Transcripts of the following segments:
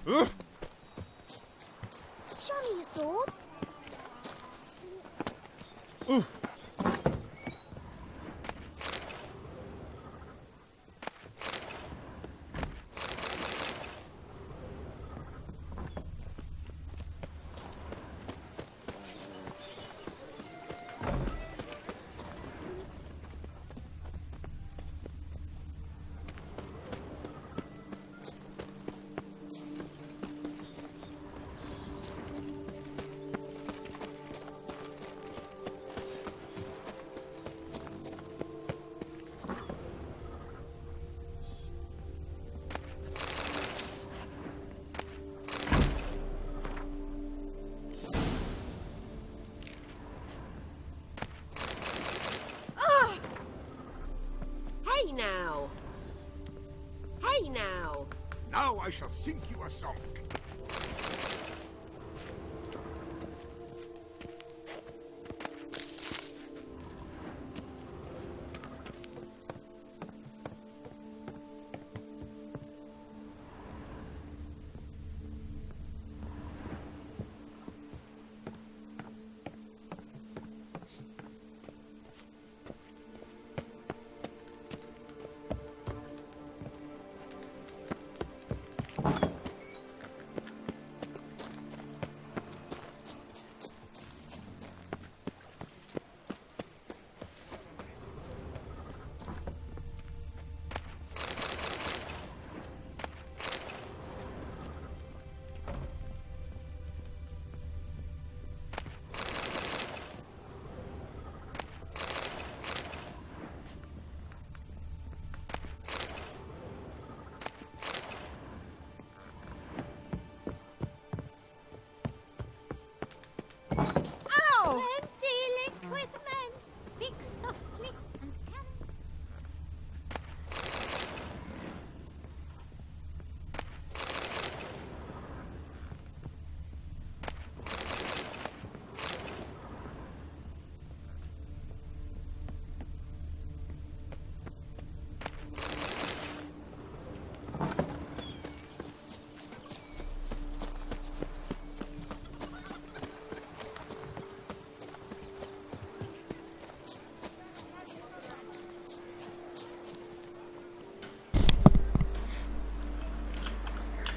Show me your sword. Hey now! Hey now! Now I shall sing you a song. Men dealing with men, speak softly and carefully.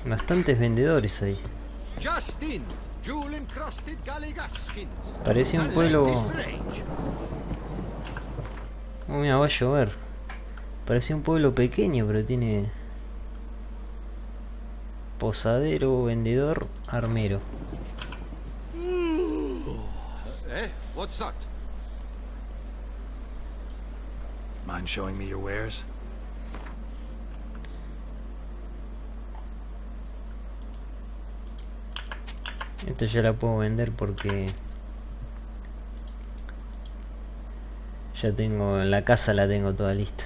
Bastantes vendedores ahí. Justin, jewel encrusted galligaskins. Parecía un pueblo... Oh, mira, va a llover. Parecía un pueblo pequeño, pero tiene... Posadero, vendedor, armero. What's that? Mind showing me your wares? Esto ya la puedo vender porque ya tengo la casa, la tengo toda lista.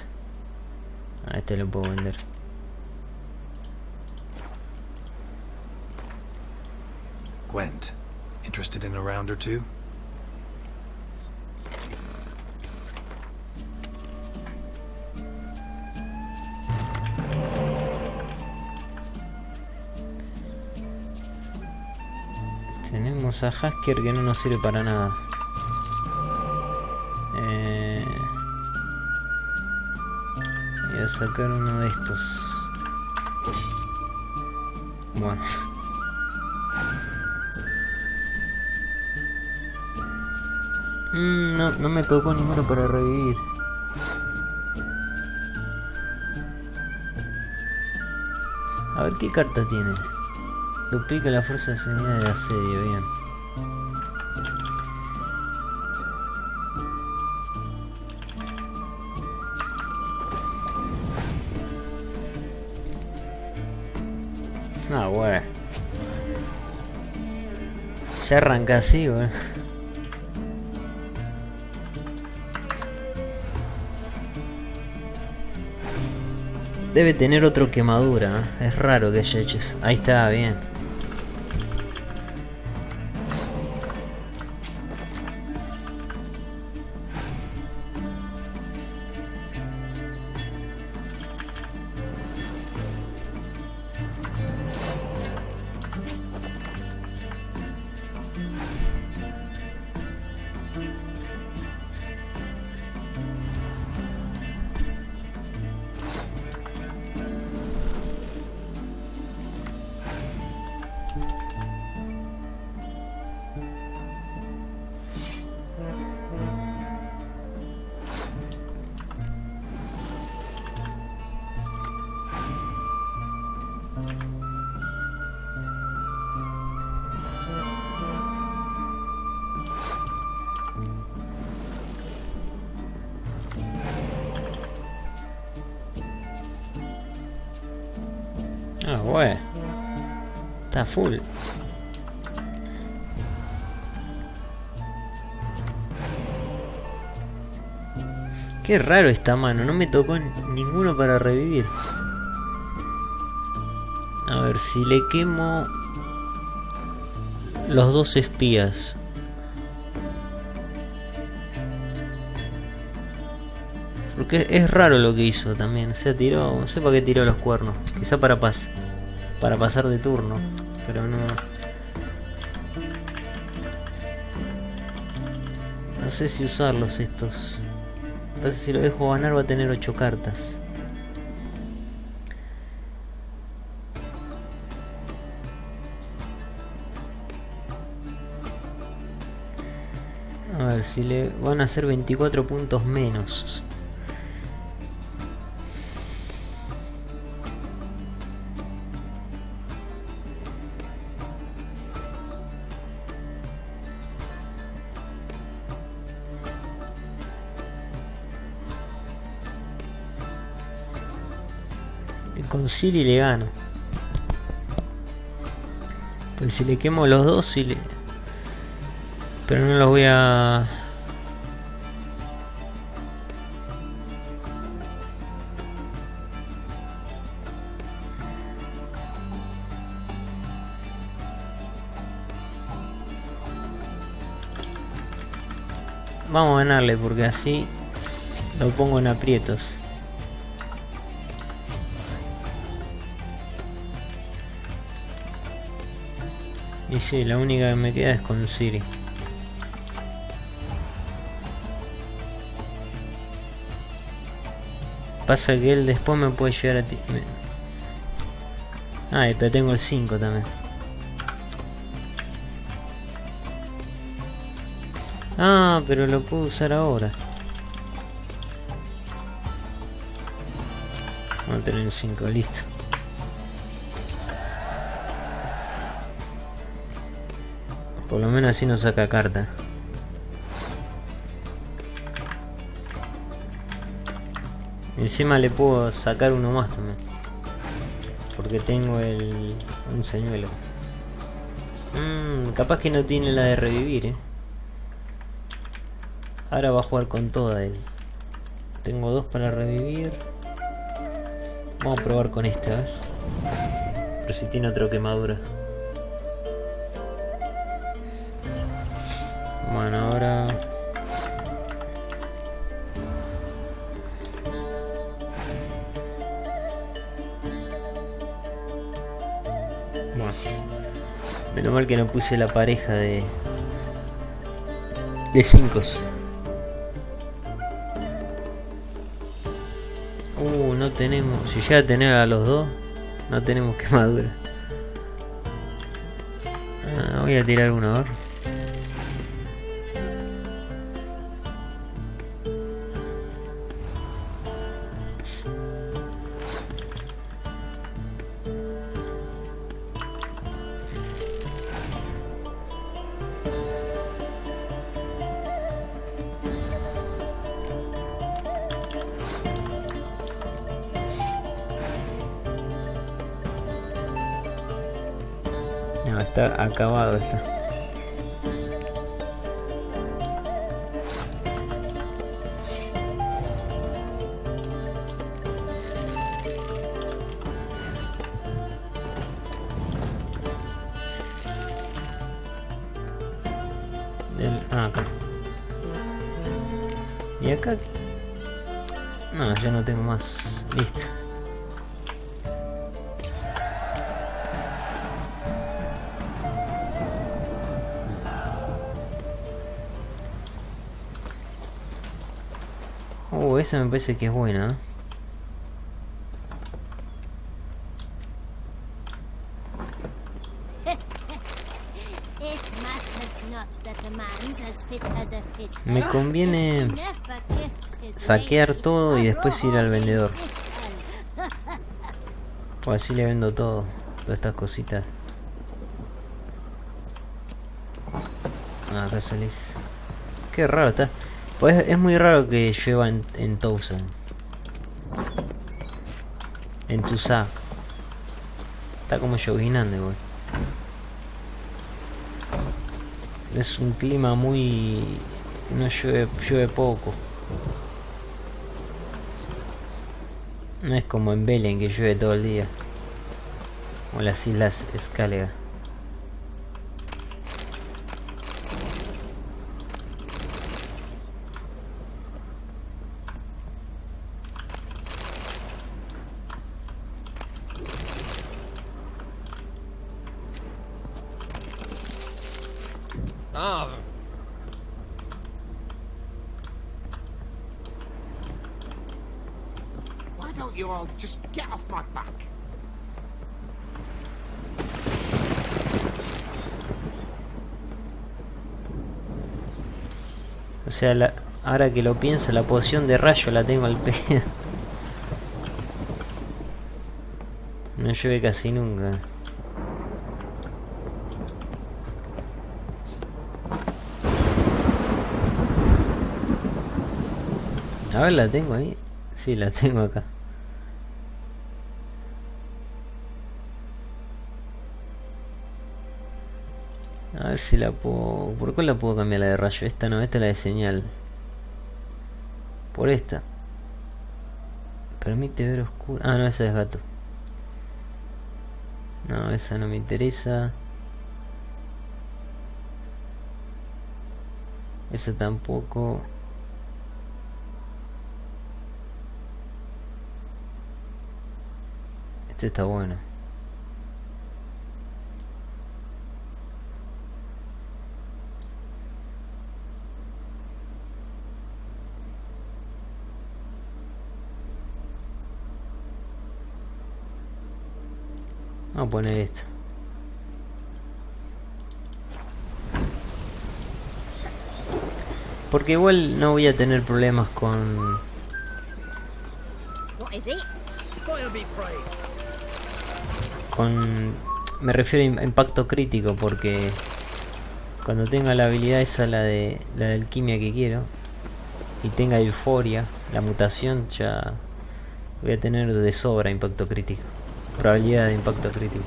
A este lo puedo vender. Gwent, interested in a round or two? Tenemos a Hasker que no nos sirve para nada. Voy a sacar uno de estos. Bueno. No me tocó ninguno para revivir. A ver qué carta tiene. Duplica la fuerza de unidades de asedio, bien. Ah, bueno. Ya arranca así, bueno. Debe tener otro quemadura, ¿eh? Es raro que haya hecho eso. Ahí está, bien. Ah, güey. Está full. Qué raro esta mano, no me tocó ninguno para revivir. A ver, si le quemo los dos espías. Porque es raro lo que hizo también. Se tiró, no sé para qué tiró los cuernos. Quizá para pasar de turno. Pero no. No sé si usarlos estos. Entonces si lo dejo ganar va a tener 8 cartas. A ver si le van a hacer 24 puntos menos. Con Siri le gano. Pues si le quemo los dos, si le... Pero no los voy a... Vamos a ganarle porque así lo pongo en aprietos. Y sí, la única que me queda es con Siri. Pasa que él después me puede llegar a ti. Ah, pero tengo el 5 también. Ah, pero lo puedo usar ahora. Vamos a tener el 5, listo. Por lo menos así no saca carta. Encima le puedo sacar uno más también. Porque tengo un señuelo. Capaz que no tiene la de revivir, Ahora va a jugar con toda él. Tengo 2 para revivir. Vamos a probar con este, a ver. Pero si tiene otra quemadura. Bueno, ahora... Bueno. Menos mal que no puse la pareja de 5. No tenemos... Si llega a tener a los dos, no tenemos quemadura. Voy a tirar uno, a ver. No, está acabado está. Acá. Y acá... No, ya no tengo más. Listo. Esa me parece que es buena. Me conviene saquear todo y después ir al vendedor. O así le vendo todo, todas estas cositas. Acá salís. Qué raro está. Pues es muy raro que llueva en Thousand. En tu sac. Está como llovinando igual. Es un clima muy... no llueve poco. No es como en Belén que llueve todo el día. O las islas Escálea. Why don't you all just get off my back? O sea, ahora que lo pienso, la poción de rayo la tengo al pedo. No llueve casi nunca. A ver, la tengo ahí. Sí, la tengo acá. A ver si la puedo... ¿Por cuál la puedo cambiar la de rayo? Esta no, esta es la de señal. Por esta. Permite ver oscuro. Ah, no, esa es gato. No, esa no me interesa. Esa tampoco. Este está bueno. Vamos a poner esto. Porque igual no voy a tener problemas con... What is it? Con... Me refiero a impacto crítico, porque cuando tenga la habilidad esa, la de alquimia que quiero, y tenga euforia, la mutación, ya voy a tener de sobra impacto crítico. Probabilidad de impacto crítico.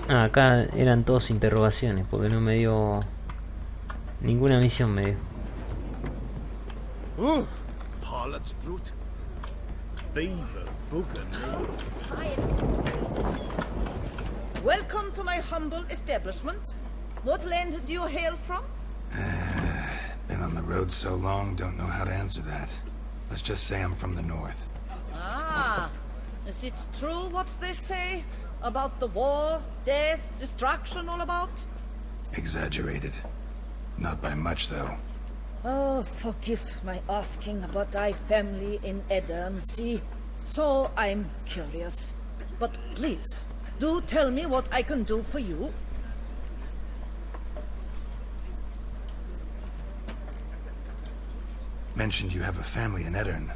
Ah, acá eran todos interrogaciones, porque no me dio... Ninguna misión me dio. Harlot's brute. Beaver, booger, Tired for some reason. Welcome to my humble establishment. What land do you hail from? Been on the road so long, don't know how to answer that. Let's just say I'm from the north. Ah, is it true what they say? About the war, death, destruction all about? Exaggerated. Not by much, though. Oh, forgive my asking, but I family in Edern, see? So I'm curious. But please, do tell me what I can do for you. Mentioned you have a family in Edern.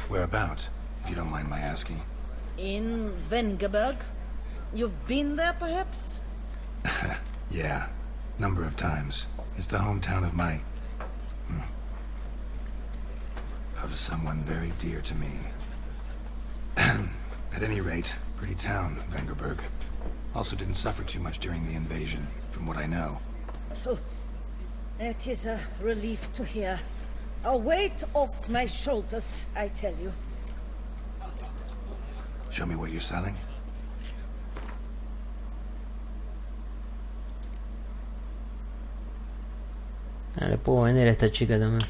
Whereabout, if you don't mind my asking? In Vengerberg? You've been there, perhaps? Yeah, number of times. It's the hometown of my... of someone very dear to me. At any rate, pretty town, Vengerberg. Also didn't suffer too much during the invasion, from what I know. Oh, that is a relief to hear. A weight off my shoulders, I tell you. Show me what you're selling. Ah, le puedo vender a esta chica también.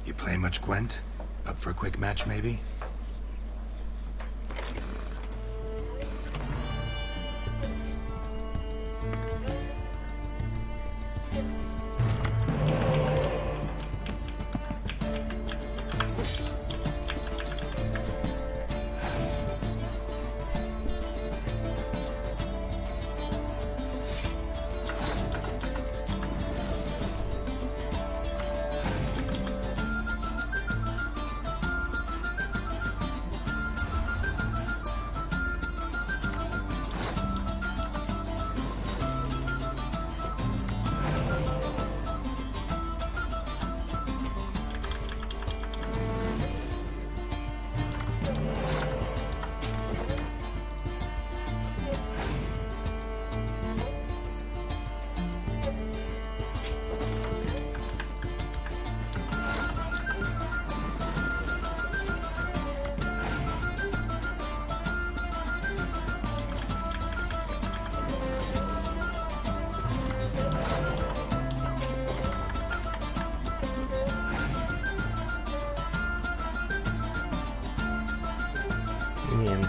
You play much, Gwent? Up for a quick match, maybe?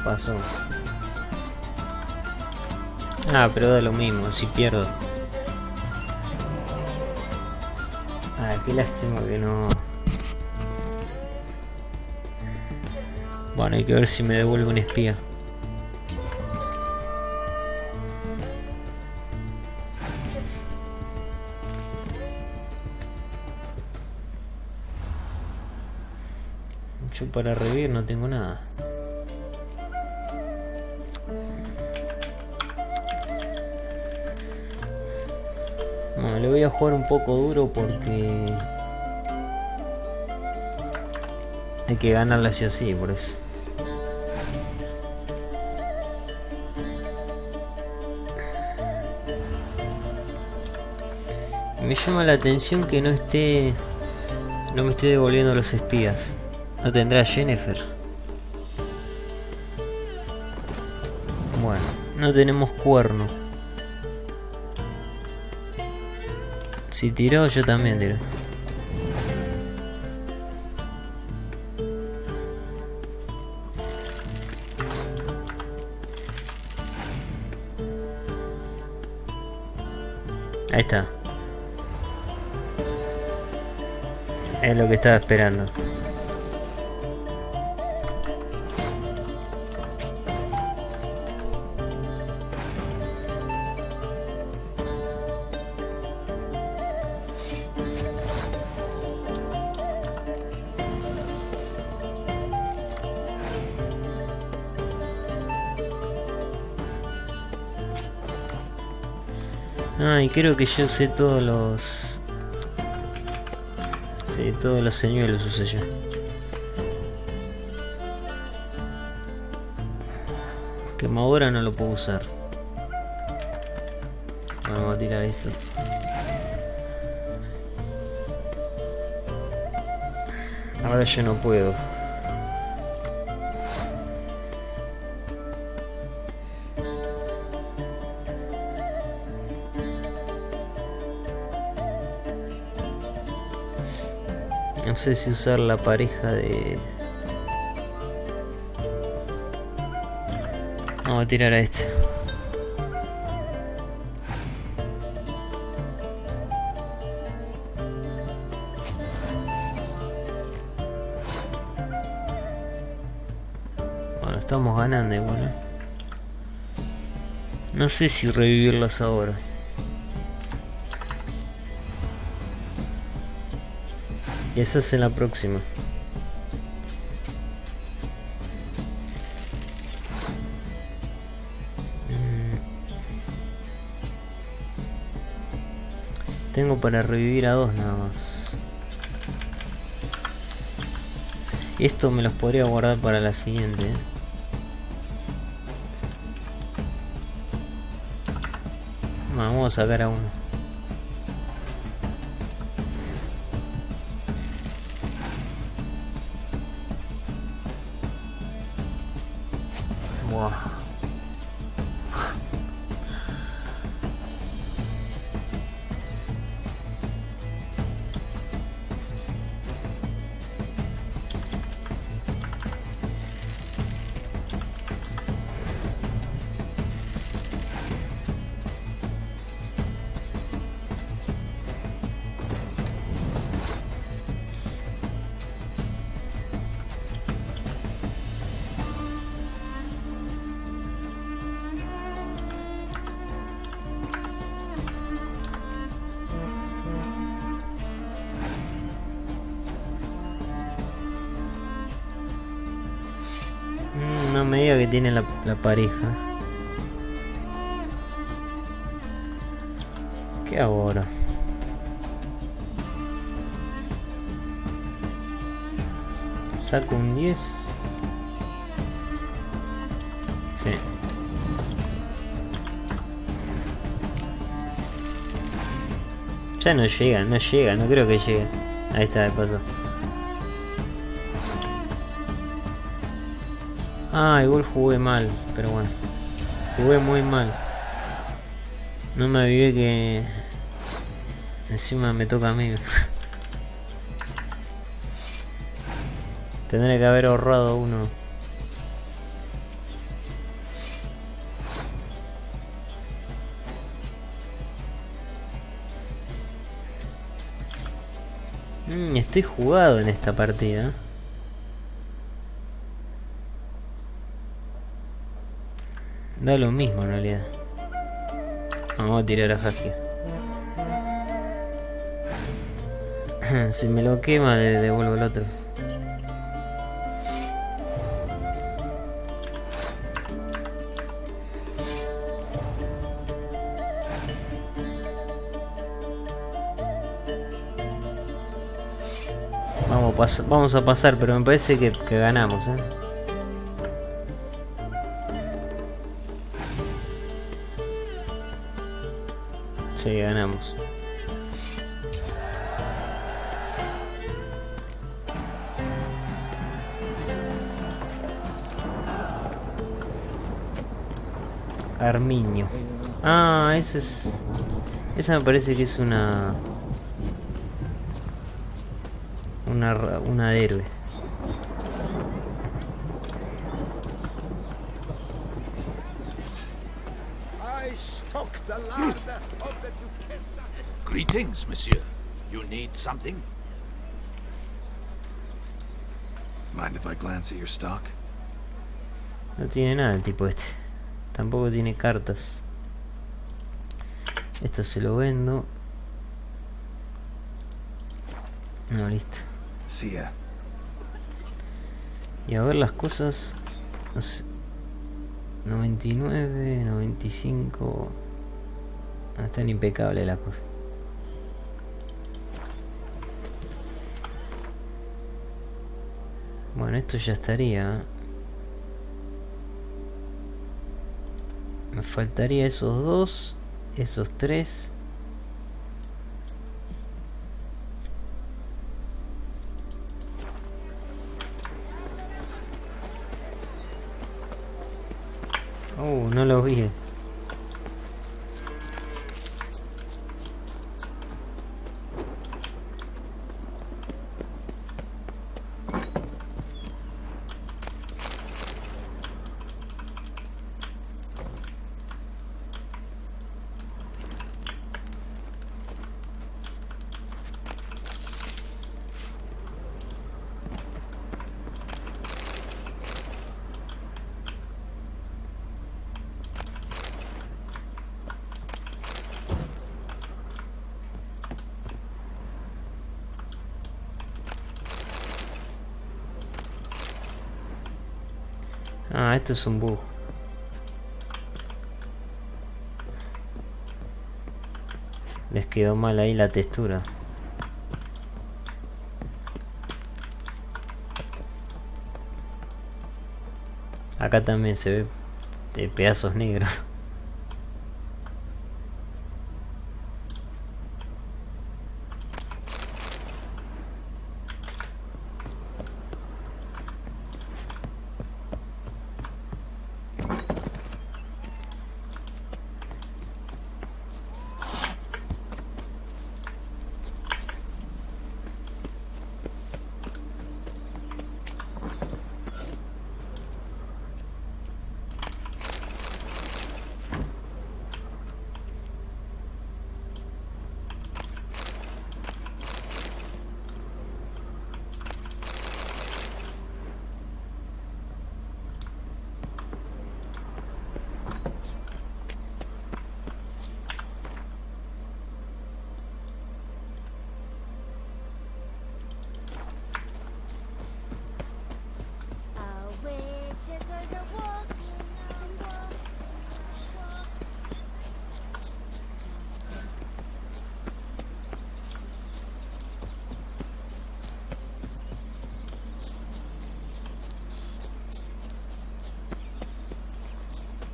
pasó. Ah, pero da lo mismo, si pierdo. Ah, qué lástima que no. Bueno, hay que ver si me devuelve un espía. Yo para revivir no tengo nada. No, le voy a jugar un poco duro porque hay que ganarla así o así, por eso. Me llama la atención que no me esté devolviendo los espías. ¿No tendrá Jennifer? Bueno, no tenemos cuerno. Si tiró, yo también tiro. Ahí está. Es lo que estaba esperando. Ah, y creo que yo sé todos los... Sí, todos los señuelos usé yo. Quemadura no lo puedo usar. Vamos a tirar esto. Ahora yo no puedo. No sé si usar la pareja de... Vamos a tirar a este. Bueno, estamos ganando igual, ¿eh? No sé si revivirlas ahora. Y esa es en la próxima. Tengo para revivir a 2 nada más. Esto me los podría guardar para la siguiente, ¿eh? Vamos a sacar a uno. Buah. No me diga que tiene la pareja. ¿Qué hago ahora? Saco un 10. Sí. Ya no llega, no creo que llegue. Ahí está, de paso. Ah, igual jugué mal, pero bueno. Jugué muy mal. No me avivé que... Encima me toca a mí. Tendré que haber ahorrado uno. Estoy jugado en esta partida. Da lo mismo en realidad. Vamos a tirar a Jaskia. Si me lo quema, devuelvo el otro. Vamos a pasar, pero me parece que ganamos, ¿eh? Sí, ganamos. Armiño. Ah, ese es... Esa me parece que es una de héroe. I stock the larder of the Duchessa. Greetings, monsieur. You need something? Mind if I glance at your stock? No tiene nada el tipo este. Tampoco tiene cartas. Esto se lo vendo. No, listo. See ya. Y a ver las cosas. No sé. 99, 95. Ah, están impecables las cosas. Bueno, esto ya estaría. Me faltaría esos dos. Esos tres. No lo vi. Ah, esto es un bug. Les quedó mal ahí la textura. Acá también se ve de pedazos negros.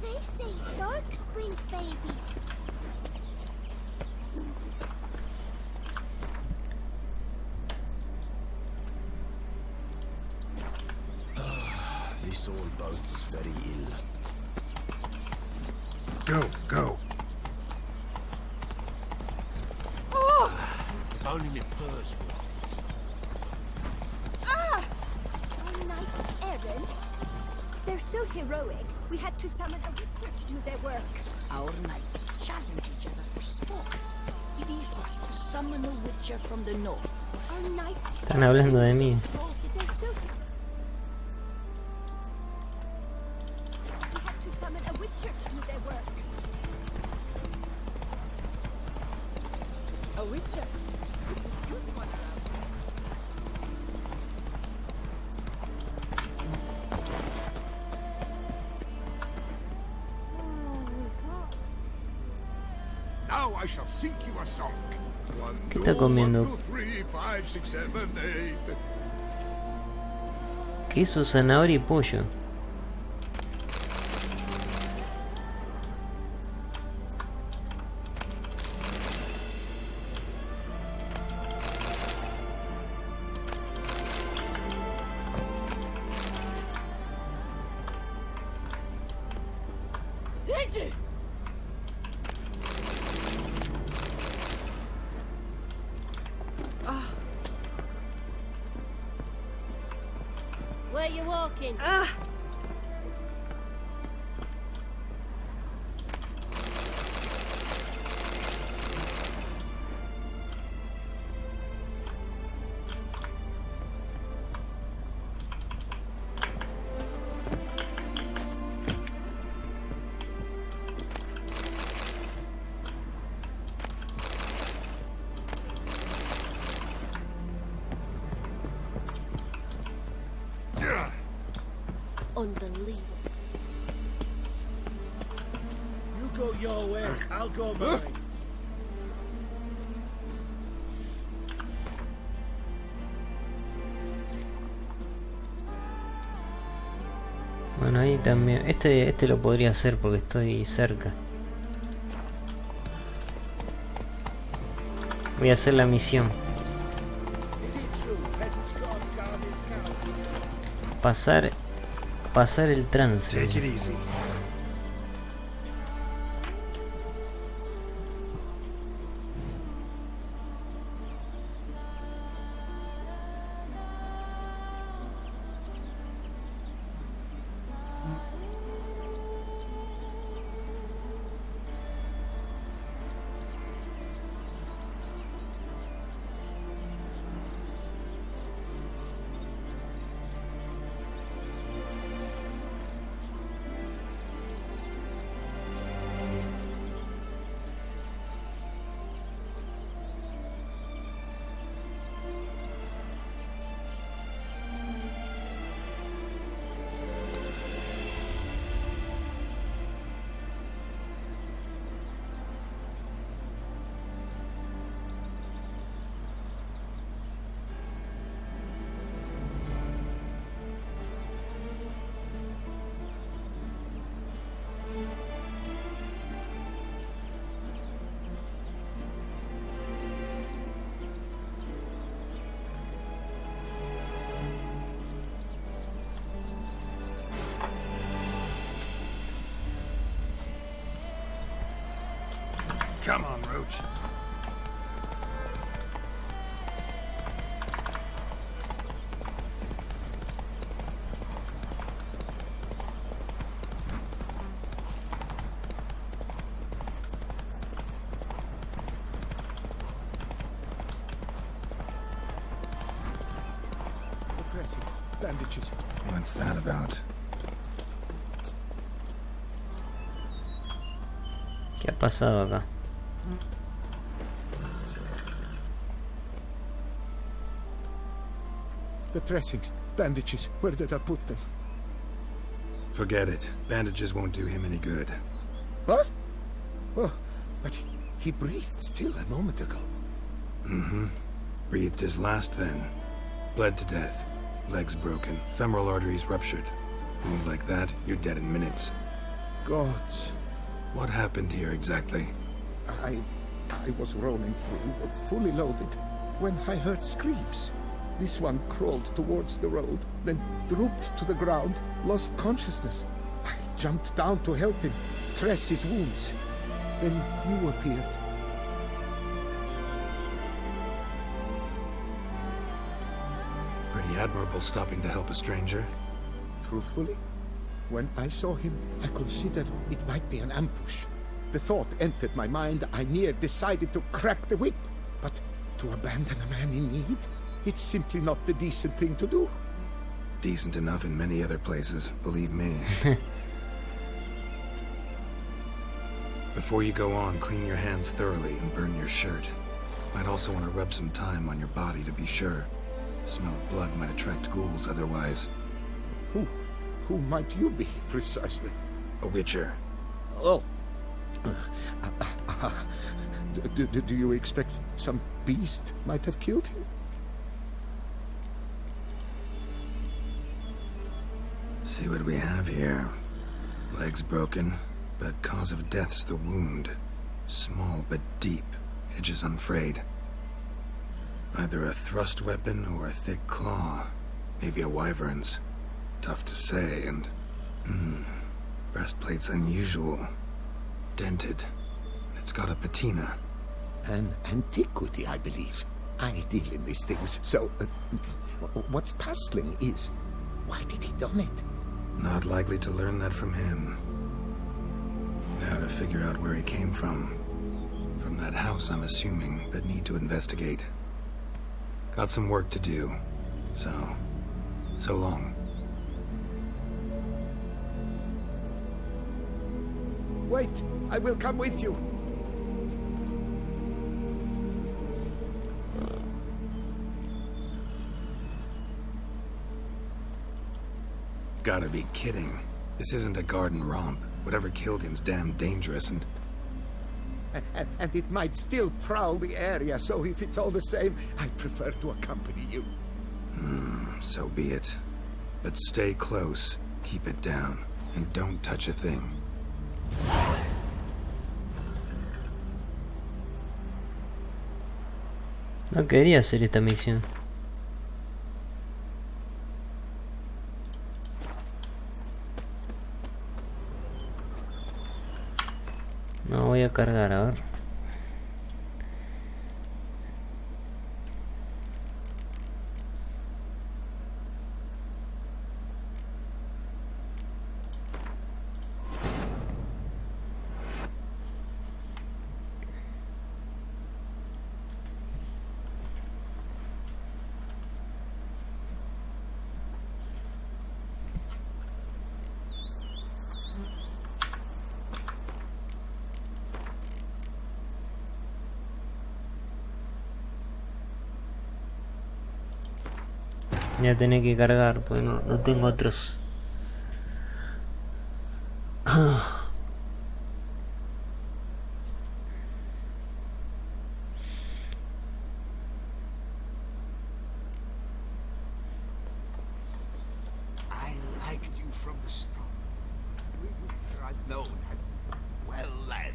They say storks bring babies. This old boat's very ill. Go. If only my purse were. Our knights errant. They're so heroic, we had to summon a reaper to do their work. Our knights challenge each other for sport. Leave us to summon a witcher from the north. Our knights Están hablando de mí. they're so... We had to summon a witcher to do their work. A witcher? Use one around. Now I shall sing you a song. One, ¿Qué two, está comiendo? 1, 2, 3, 5, 6, 7, 8. Queso, zanahoria y pollo. Where you walking? Unbelievable. You go your way, I'll go mine. Bueno, ahí también. Este lo podría hacer porque estoy cerca. Voy a hacer la misión. Is it true peasants can't guard his cows? Pasar el trance. Take it easy. Come on, Roach. The dressings, bandages. What's that about? ¿Qué ha pasado acá? The dressings, bandages. Where did I put them? Forget it. Bandages won't do him any good. What? Oh, but he breathed still a moment ago. Mm-hmm. Breathed his last then. Bled to death. Legs broken. Femoral arteries ruptured. Wound like that, you're dead in minutes. Gods. What happened here exactly? I was rolling through, fully loaded, when I heard screams. This one crawled towards the road, then drooped to the ground, lost consciousness. I jumped down to help him, dress his wounds. Then you appeared. Pretty admirable stopping to help a stranger. Truthfully, when I saw him, I considered it might be an ambush. the thought entered my mind, I near decided to crack the whip. But to abandon a man in need, it's simply not the decent thing to do. Decent enough in many other places, believe me. Before you go on, clean your hands thoroughly and burn your shirt. Might also want to rub some thyme on your body to be sure. The smell of blood might attract ghouls otherwise. Who might you be, precisely? A witcher. Oh. Do you expect some beast might have killed him? See what we have here. Legs broken, but cause of death's the wound. Small but deep, edges unfrayed. Either a thrust weapon or a thick claw. Maybe a wyvern's. Tough to say, and... breastplate's unusual. Dented. It's got a patina. An antiquity, I believe. I deal in these things, so... what's puzzling is... why did he don it? Not likely to learn that from him. Now to figure out where he came from. From that house, I'm assuming, but need to investigate. Got some work to do. So long. Wait, I will come with you. Gotta be kidding. This isn't a garden romp. Whatever killed him's damn dangerous and... And it might still prowl the area, so if it's all the same, I prefer to accompany you. So be it. But stay close, keep it down, and don't touch a thing. No quería hacer esta misión. No voy a cargar, a ver. Ya tenés que cargar, pues no tengo otros. I liked you from the start. I've known. Well led.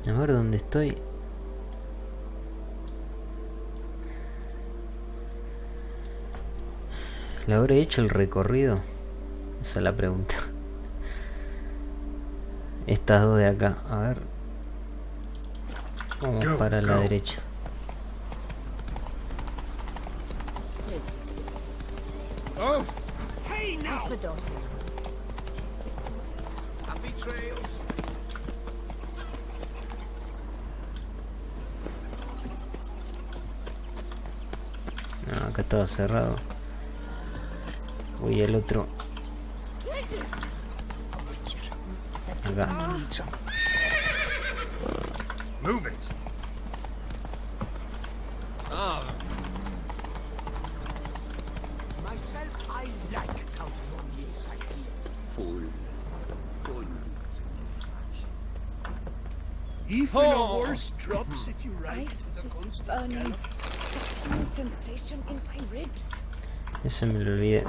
A ver dónde estoy. ¿Le habré hecho el recorrido? Esa es la pregunta. Estas dos de acá, a ver. Vamos para la derecha. Oh! Hey now! Happy trails. No, acá estaba cerrado. Voy al otro. Acá. Move it! Myself, I like Count Monier's idea. Full. Even a horse drops if you ride the This burning, sucking sensation in my ribs. Ese me lo olvidé.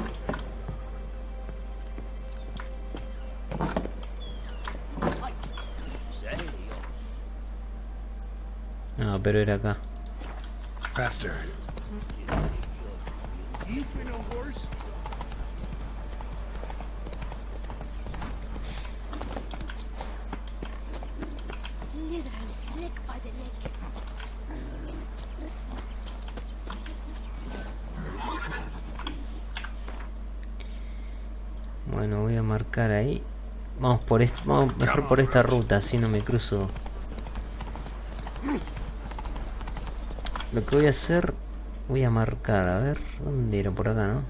No, pero era acá. Faster. Even a horse Slither and slick by the neck. Bueno, voy a marcar ahí. Vamos por vamos mejor por esta ruta, así no me cruzo. Lo que voy a hacer, voy a marcar, a ver, ¿dónde era? Por acá, ¿no?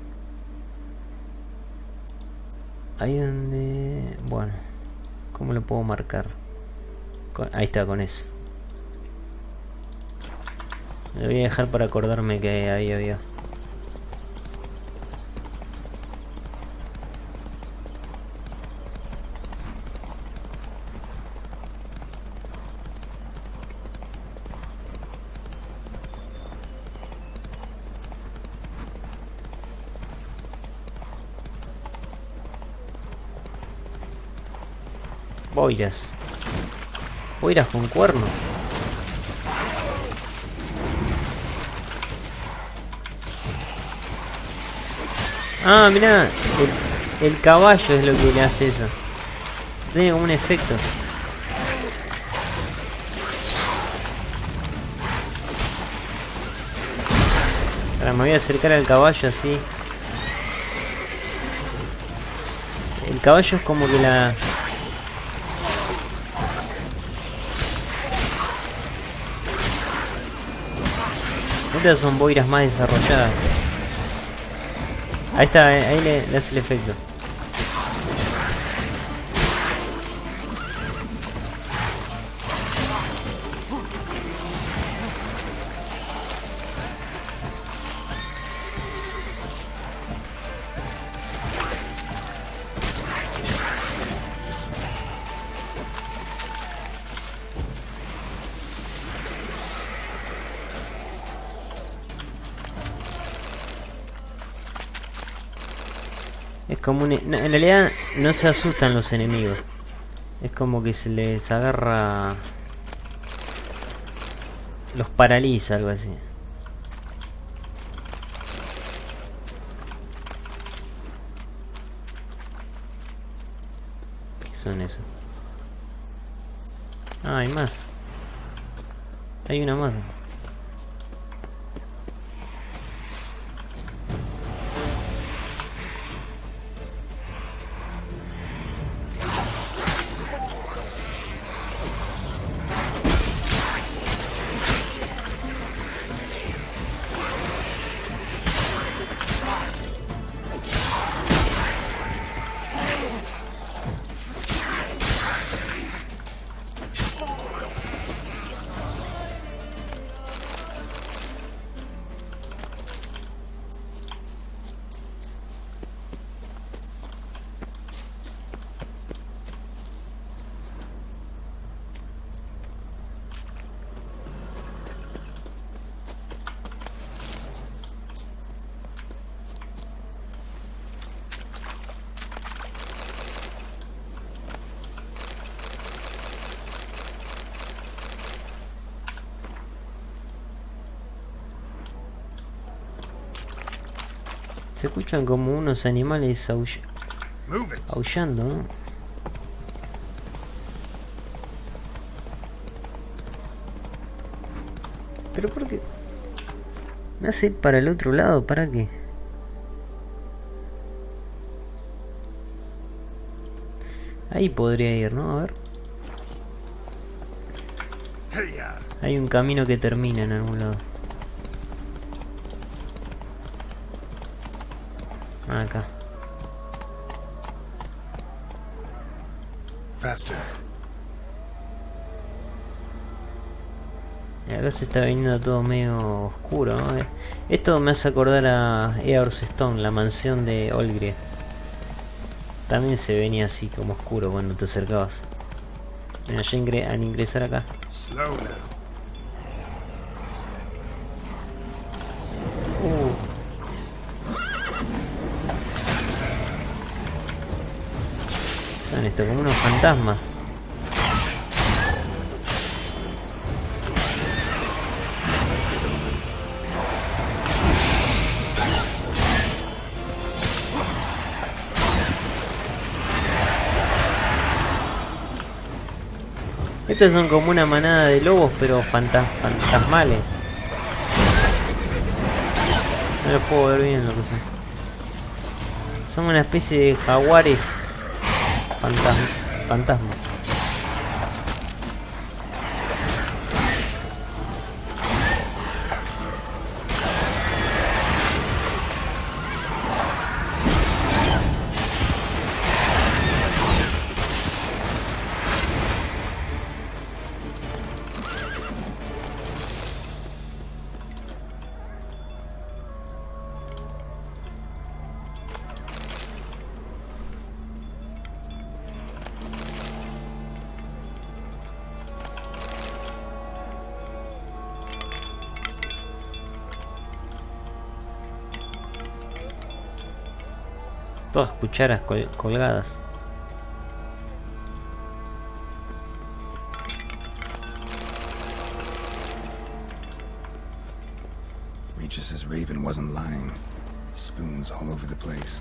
Ahí donde... Bueno, ¿cómo lo puedo marcar? Ahí está, con eso. Lo voy a dejar para acordarme que ahí había. Boiras. Boiras con cuernos. Ah, mirá. El caballo es lo que le hace eso. Tiene como un efecto. Ahora me voy a acercar al caballo así. El caballo es como que la... Estas son boiras más desarrolladas. Ahí está, ahí le hace el efecto. Es como un... no, en realidad no se asustan los enemigos. Es como que se les agarra... Los paraliza, algo así. ¿Qué son esos? Ah, hay más. Hay una más. Se escuchan como unos animales aullando, ¿no? Pero ¿por qué? ¿Me hace ir para el otro lado? ¿Para qué? Ahí podría ir, ¿no? A ver. Hay un camino que termina en algún lado. Acá. Faster. Y acá se está viniendo todo medio oscuro, ¿no? Esto me hace acordar a Earth's Stone, la mansión de Olgrie. También se venía así como oscuro cuando te acercabas. Mira, ya al ingresar acá. Slow now. Son esto como unos fantasmas. Estos son como una manada de lobos, pero fantasmales. No los puedo ver bien lo que son. Son una especie de jaguares fantasma. Todas cucharas colgadas. Regis' raven wasn't lying. Spoons all over the place.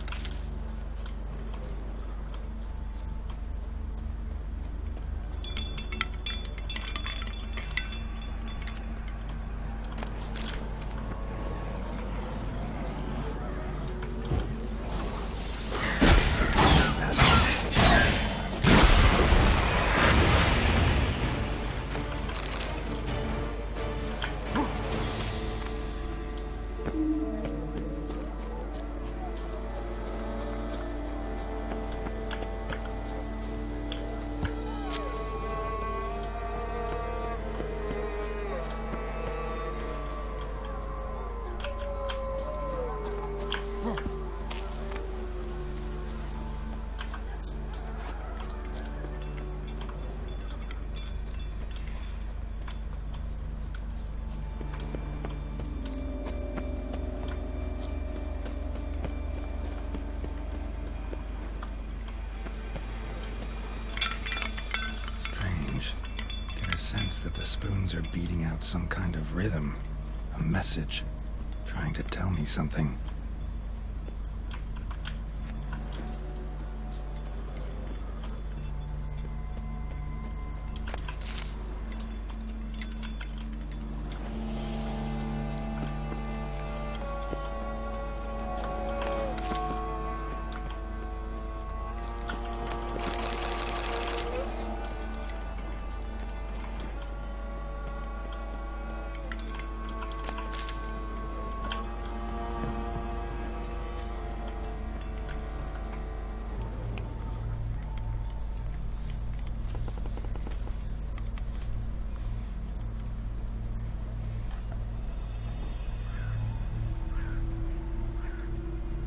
That the spoons are beating out some kind of rhythm, a message, trying to tell me something.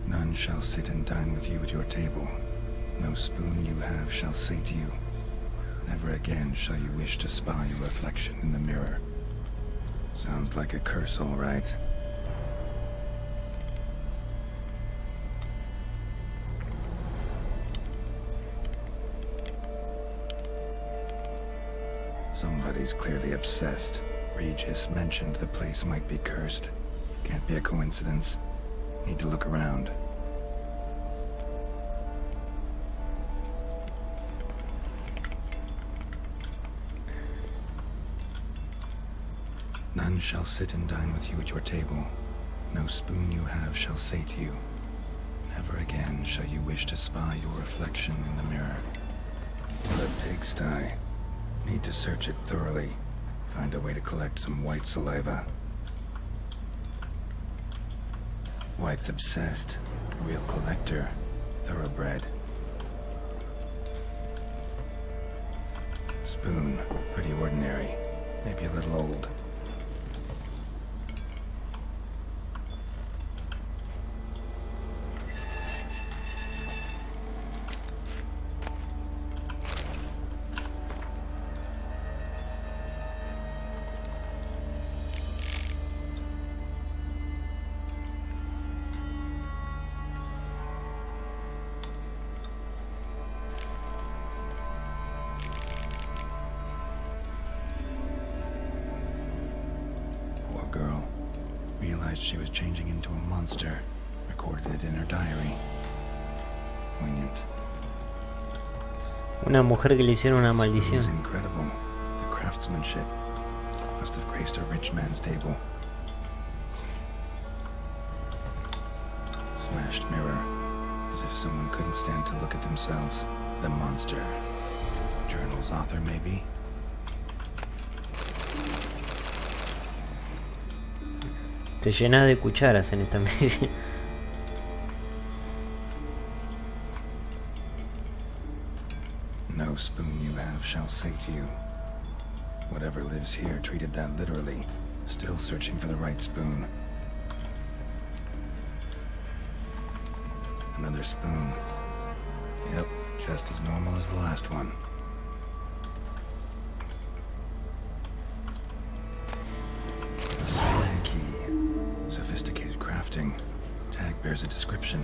None shall sit and dine with you at your table. No spoon you have shall sate you. Never again shall you wish to spy your reflection in the mirror. Sounds like a curse, all right. Somebody's clearly obsessed. Regis mentioned the place might be cursed. Can't be a coincidence. Need to look around. None shall sit and dine with you at your table. No spoon you have shall sate you. Never again shall you wish to spy your reflection in the mirror. What a pigsty. Need to search it thoroughly. Find a way to collect some white saliva. White's obsessed. A real collector. Thoroughbred. Spoon. Pretty ordinary. Maybe a little old. girl. Realized she was changing into a monster. Recorded it in her diary. Poignant. Una mujer que le hicieron una It was maldición. incredible. The craftsmanship must have graced a rich man's table. Smashed mirror, as if someone couldn't stand to look at themselves. The monster. Journal's author, maybe? Te llenas de cucharas en esta medicina. No spoon you have shall sate you. Whatever lives here treated that literally. Still searching for the right spoon. Another spoon. Yep, just as normal as the last one. A spoon key. Sophisticated crafting. Tag bears a description.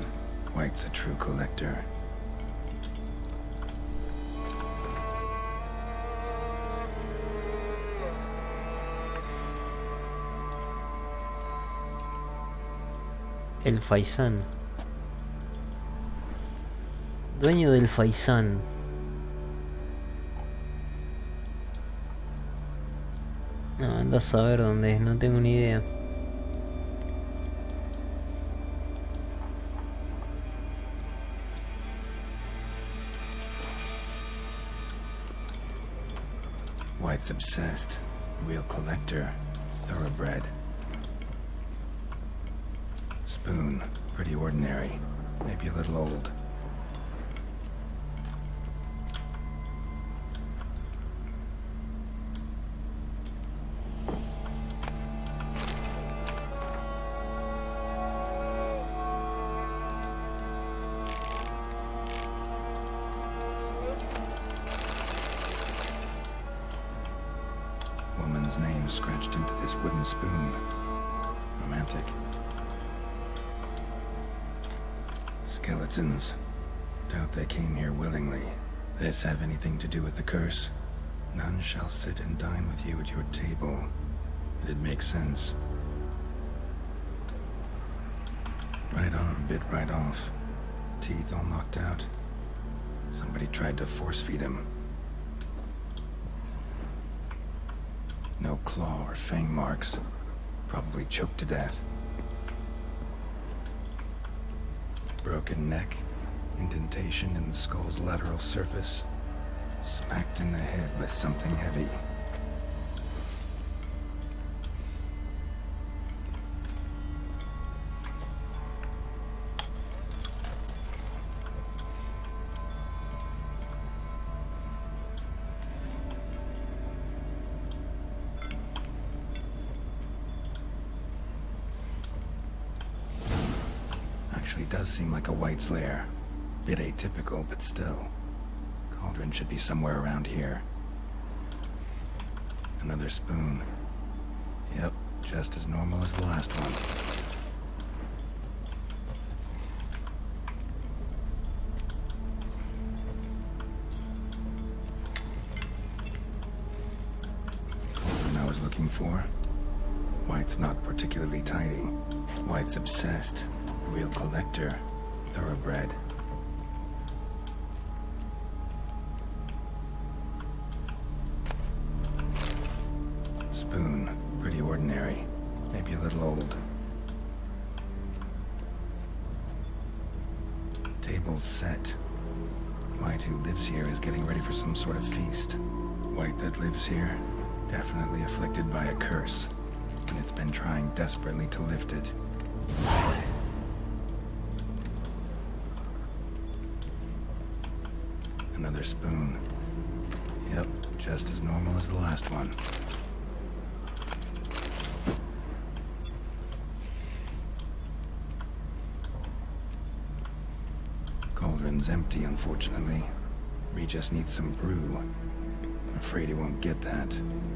White's a true collector. El Faisán. Dueño del Faisán. No, anda a saber dónde es, no tengo ni idea. White's obsessed. Real collector. Thoroughbred. Spoon. Pretty ordinary. Maybe a little old. Woman's name scratched into this wooden spoon. Romantic. Skeletons. Doubt they came here willingly. This have anything to do with the curse? None shall sit and dine with you at your table. It'd make sense. Right arm bit right off. Teeth all knocked out. Somebody tried to force feed him. No claw or fang marks. Probably choked to death. Broken neck. Indentation in the skull's lateral surface. Smacked in the head with something heavy. Actually does seem like a White's lair. Bit atypical, but still. Cauldron should be somewhere around here. Another spoon. Yep, just as normal as the last one. Cauldron I was looking for. White's not particularly tidy. White's obsessed. Real collector. Thoroughbred. Spoon. Pretty ordinary. Maybe a little old. Table set. White who lives here is getting ready for some sort of feast. White that lives here, definitely afflicted by a curse, and it's been trying desperately to lift it. Another spoon. Yep, just as normal as the last one. Cauldron's empty, unfortunately. We just need some brew. Afraid he won't get that.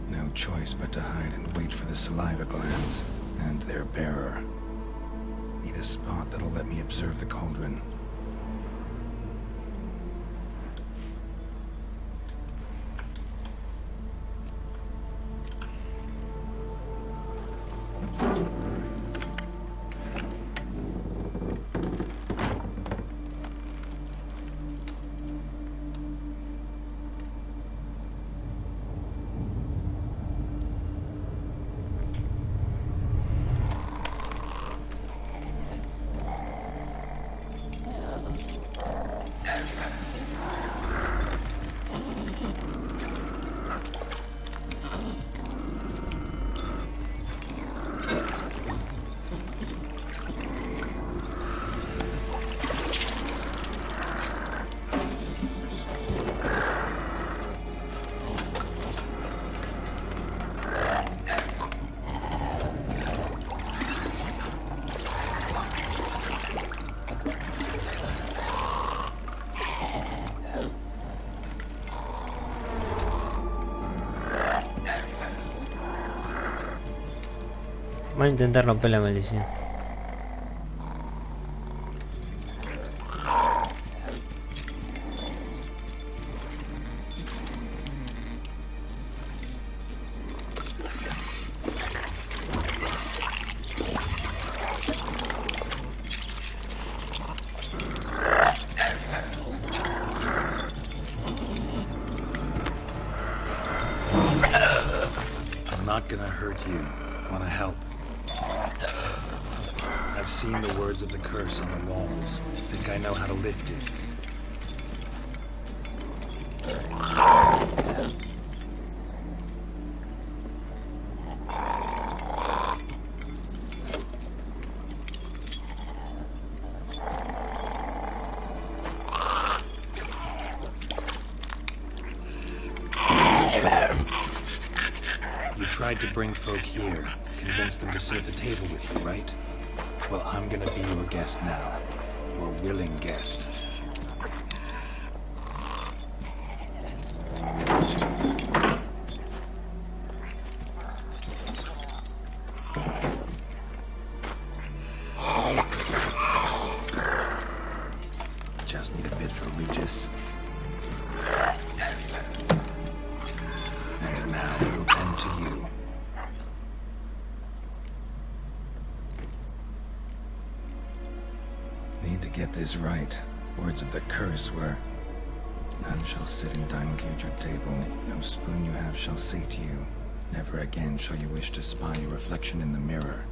No choice but to hide and wait for the saliva glands and their bearer. Need a spot that'll let me observe the cauldron. Voy a intentar romper la maldición. I'm not gonna hurt you. Wanna help? I've seen the words of the curse on the walls. Think I know how to lift it. You tried to bring folk here, convince them to sit at the table with you, right? Well, I'm gonna be your guest now. Your willing guest. Just need a bit for Regis. And now we'll tend to you. Need to get this right. Words of the curse were, none shall sit and dine with you at your table. No spoon you have shall sate you. Never again shall you wish to spy your reflection in the mirror.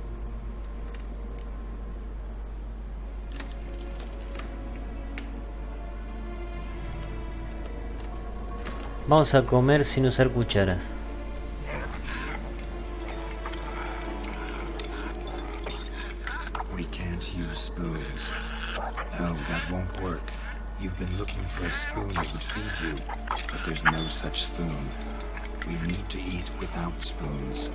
Vamos a comer sin usar cucharas. We can't use spoons. No, that won't work. You've been looking for a spoon that would feed you, but there's no such spoon. We need to eat without spoons.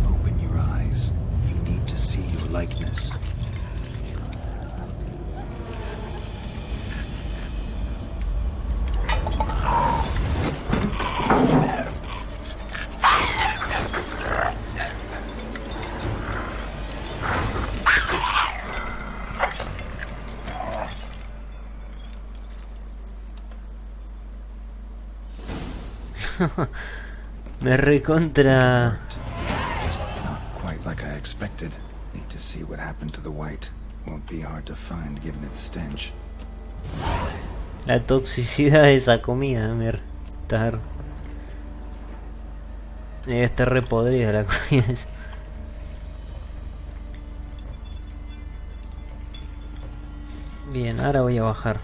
Open your eyes. You need to see your likeness. Me recontra... Just not quite like I expected. Need to see what happened to the white. Won't be hard to find given its stench. La toxicidad de esa comida, debe estar re podrida la comida esa. Bien, ahora voy a bajar.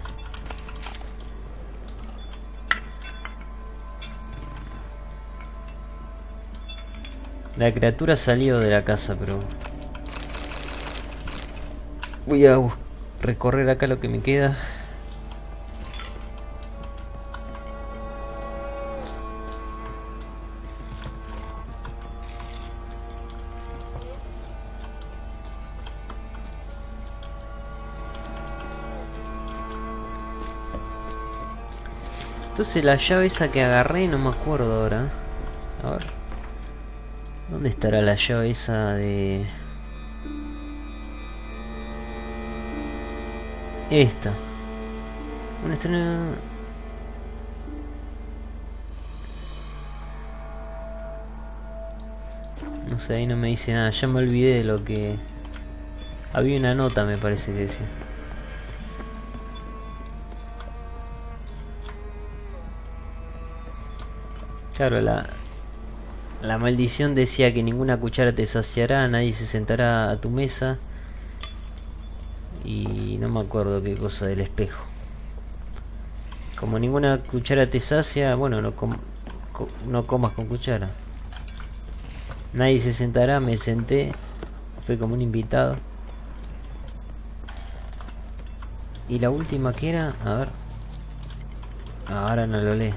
La criatura salió de la casa, pero... voy a recorrer acá lo que me queda. Entonces la llave esa que agarré no me acuerdo ahora. A ver. ¿Dónde estará la llave esa de...? Esta. Una estrella... No sé, ahí no me dice nada. Ya me olvidé de lo que... Había una nota, me parece que decía. Claro, la maldición decía que ninguna cuchara te saciará, nadie se sentará a tu mesa. Y no me acuerdo qué cosa del espejo. Como ninguna cuchara te sacia, bueno, no comas con cuchara. Nadie se sentará, me senté. Fue como un invitado. Y la última que era, a ver. Ahora no lo lee.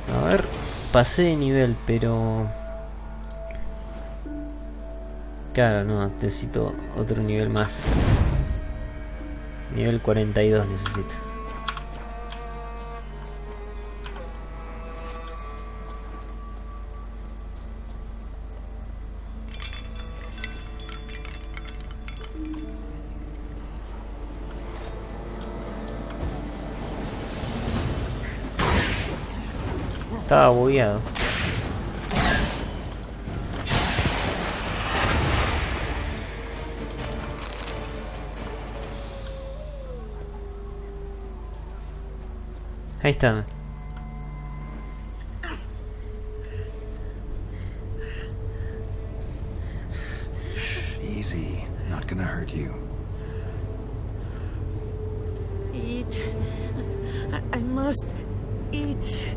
A ver, pasé de nivel, pero... Claro, no, necesito otro nivel más. Nivel 42 necesito. Estaba bugueado. Ahí está. Shh, easy. Not gonna hurt you. Eat. I must eat.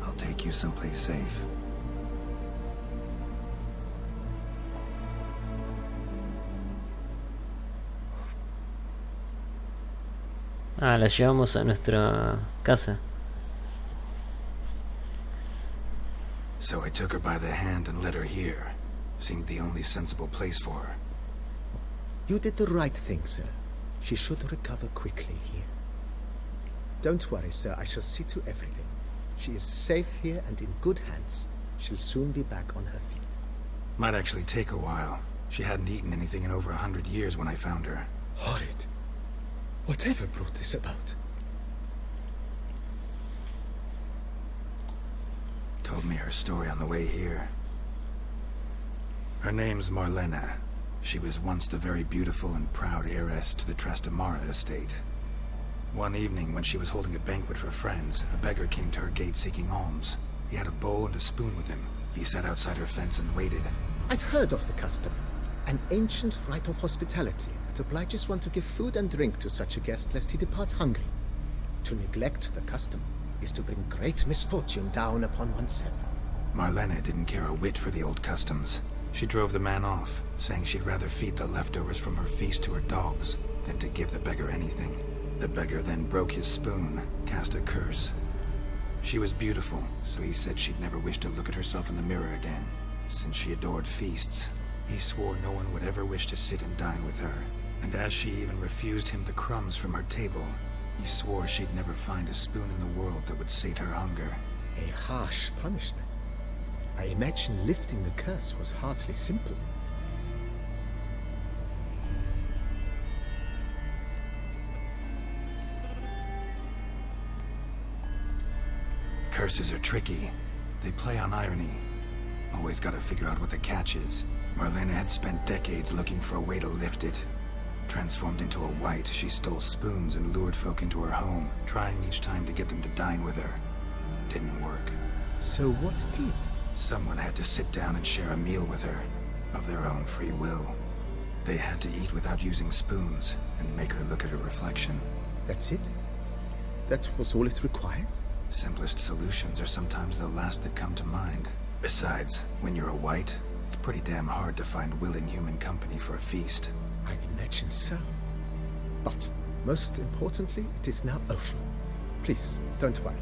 I'll take you someplace safe. Ah, la llevamos a nuestra casa. So I took her by the hand and led her here. Seemed the only sensible place for her. You did the right thing, sir. She should recover quickly here. Don't worry, sir. I shall see to everything. She is safe here and in good hands. She'll soon be back on her feet. Might actually take a while. She hadn't eaten anything in over 100 years when I found her. Horrid. Whatever brought this about? Told me her story on the way here. Her name's Marlena. She was once the very beautiful and proud heiress to the Trastamara estate. One evening, when she was holding a banquet for friends, a beggar came to her gate seeking alms. He had a bowl and a spoon with him. He sat outside her fence and waited. I've heard of the custom. An ancient rite of hospitality that obliges one to give food and drink to such a guest lest he depart hungry. To neglect the custom is to bring great misfortune down upon oneself. Marlena didn't care a whit for the old customs. She drove the man off, saying she'd rather feed the leftovers from her feast to her dogs than to give the beggar anything. The beggar then broke his spoon, cast a curse. She was beautiful, so he said she'd never wish to look at herself in the mirror again. Since she adored feasts, he swore no one would ever wish to sit and dine with her. And as she even refused him the crumbs from her table, he swore she'd never find a spoon in the world that would sate her hunger. A harsh punishment. I imagine lifting the curse was hardly simple. Curses are tricky. They play on irony. Always gotta figure out what the catch is. Marlena had spent decades looking for a way to lift it. Transformed into a white, she stole spoons and lured folk into her home, trying each time to get them to dine with her. Didn't work. So what did? Someone had to sit down and share a meal with her, of their own free will. They had to eat without using spoons, and make her look at her reflection. That's it? That was all it required? Simplest solutions are sometimes the last that come to mind. Besides, when you're a white, it's pretty damn hard to find willing human company for a feast. I imagine so. But, most importantly, it is now over. Please, don't worry.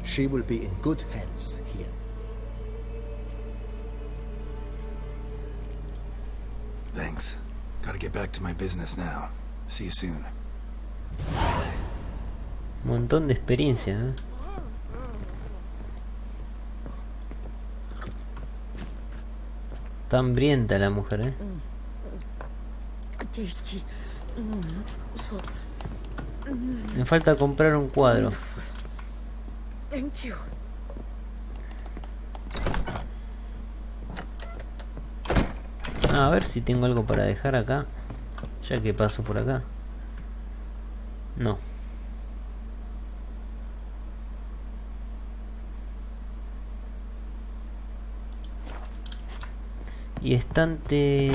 She will be in good hands here. Thanks. Gotta get back to my business now. See you soon. Un montón de experiencia, ¿eh? Está hambrienta la mujer, ¿eh? Tasty. So, Me falta comprar un cuadro. thank you. A ver si tengo algo para dejar acá, ya que paso por acá. No. Y estante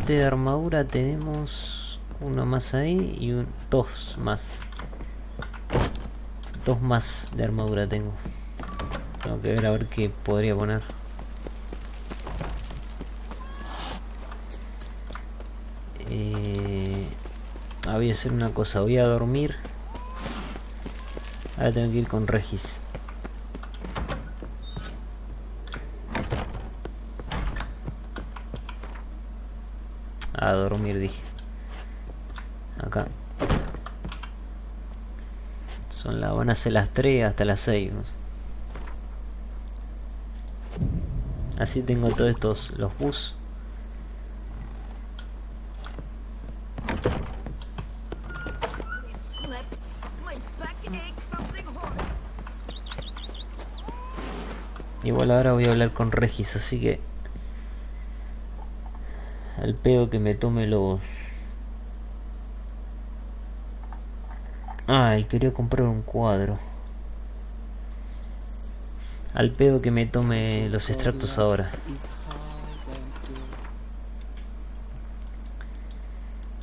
de armadura tenemos uno más ahí y dos más. Dos más de armadura tengo. Tengo que ver a ver qué podría poner. Voy a hacer una cosa, voy a dormir. Ahora tengo que ir con Regis. A dormir, dije. Acá. Van a ser las 3 hasta las 6. ¿No? Así tengo todos estos, los bus. Igual ahora voy a hablar con Regis, así que al pedo que me tome los... Ay, quería comprar un cuadro. Al pedo que me tome los extractos ahora.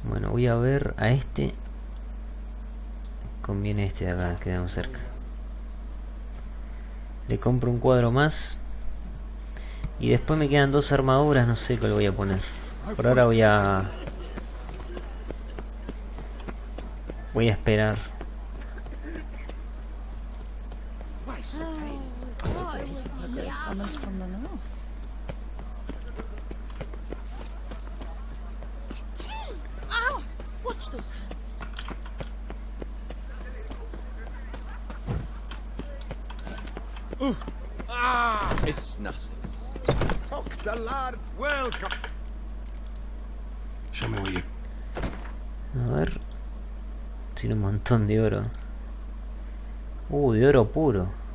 Bueno, voy a ver a este. Conviene este de acá, quedamos cerca. Le compro un cuadro más. Y después me quedan dos armaduras, no sé cuál voy a poner. Por ahora voy a esperar. Summons from the north. Ow! Watch those hands. It's nothing. Talk the lad. Welcome. Show me where you... A ver. Tiene un montón de oro. De oro puro.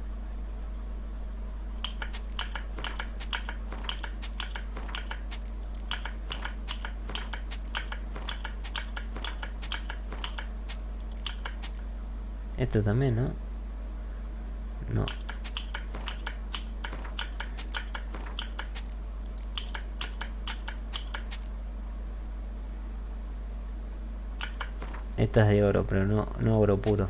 Esto también, ¿no? No. Esta es de oro, pero no oro puro.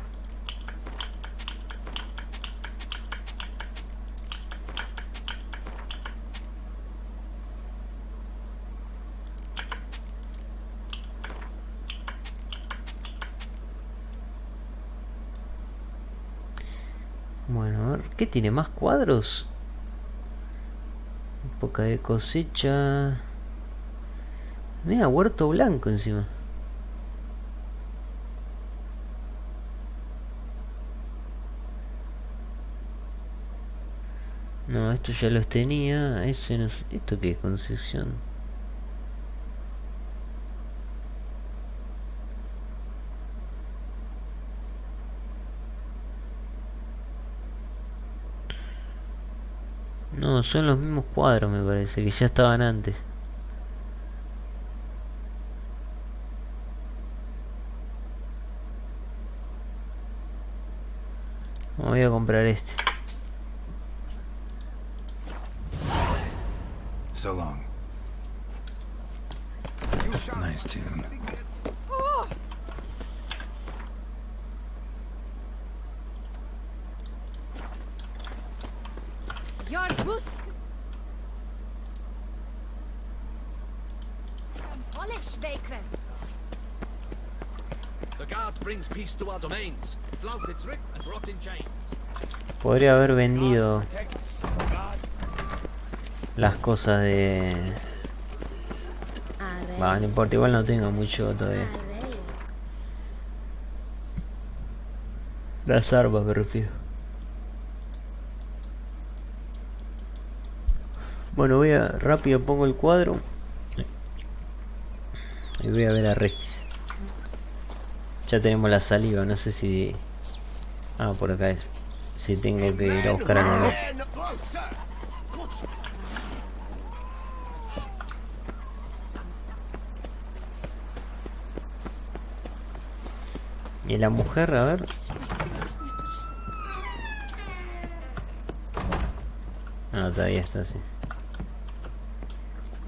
Bueno, a ver, ¿qué tiene? ¿Más cuadros? Época de cosecha. Mira, huerto blanco encima. No, esto ya los tenía. Ese no sé. ¿Esto qué es? Concesión. No, son los mismos cuadros, me parece, que ya estaban antes. Me voy a comprar este. So long. Nice tune. Your boots. Polish, Vagrant. The guard brings peace to our domains. Flout its writ and brought in chains. Podría haber vendido las cosas de... Va, no importa, igual no tengo mucho todavía. Las armas me refiero. Bueno, voy a... rápido pongo el cuadro. Y voy a ver a Regis. Ya tenemos la saliva, no sé si... Ah, por acá es. Si tengo que ir a buscar a la... Y la mujer, a ver. Ah, todavía está así.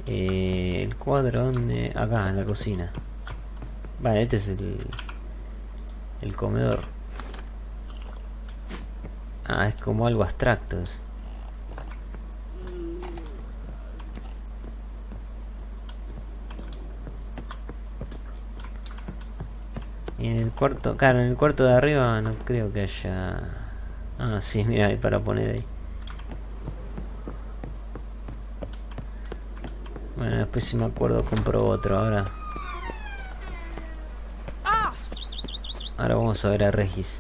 El cuadro, ¿dónde? Acá, en la cocina. Vale, este es el comedor. Ah, es como algo abstracto eso. Y en el cuarto, claro, en el cuarto de arriba no creo que haya... Ah, sí, mira, hay para poner ahí. Bueno, después si me acuerdo compro otro. Ahora vamos a ver a Regis.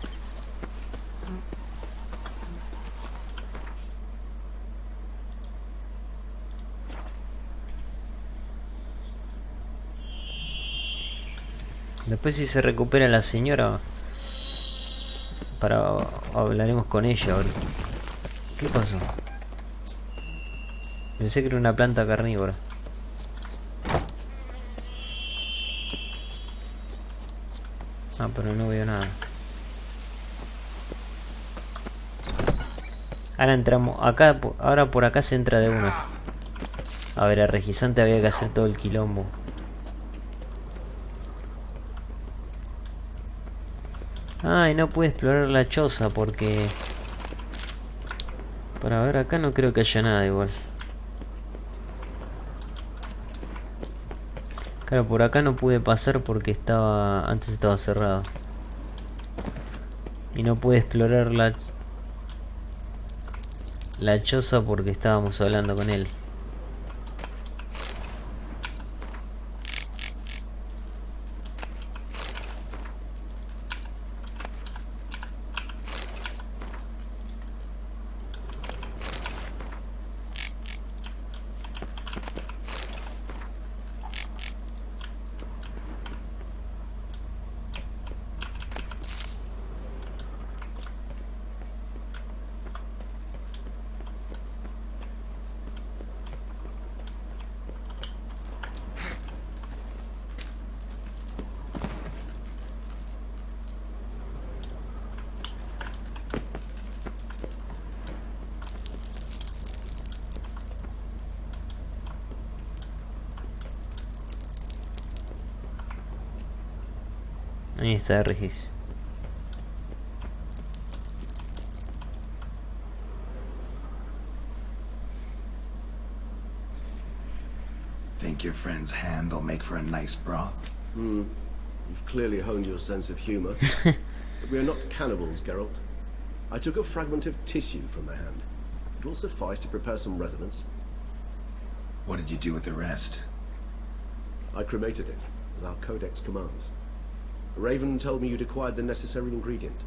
Después si se recupera la señora, hablaremos con ella. A ver. ¿Qué pasó? Pensé que era una planta carnívora. Ah, pero no veo nada. Ahora entramos acá, ahora por acá se entra de una. A ver, a Regisante había que hacer todo el quilombo. Ay, no pude explorar la choza porque... Para ver, acá no creo que haya nada igual. Claro, por acá no pude pasar porque estaba... Antes estaba cerrado. Y no pude explorar la choza porque estábamos hablando con él. Ahí está Regis. Think your friend's hand will make for a nice broth? You've clearly honed your sense of humor. But we are not cannibals, Geralt. I took a fragment of tissue from the hand. It will suffice to prepare some resonance. What did you do with the rest? I cremated it, as our codex commands. Raven told me you'd acquired the necessary ingredient.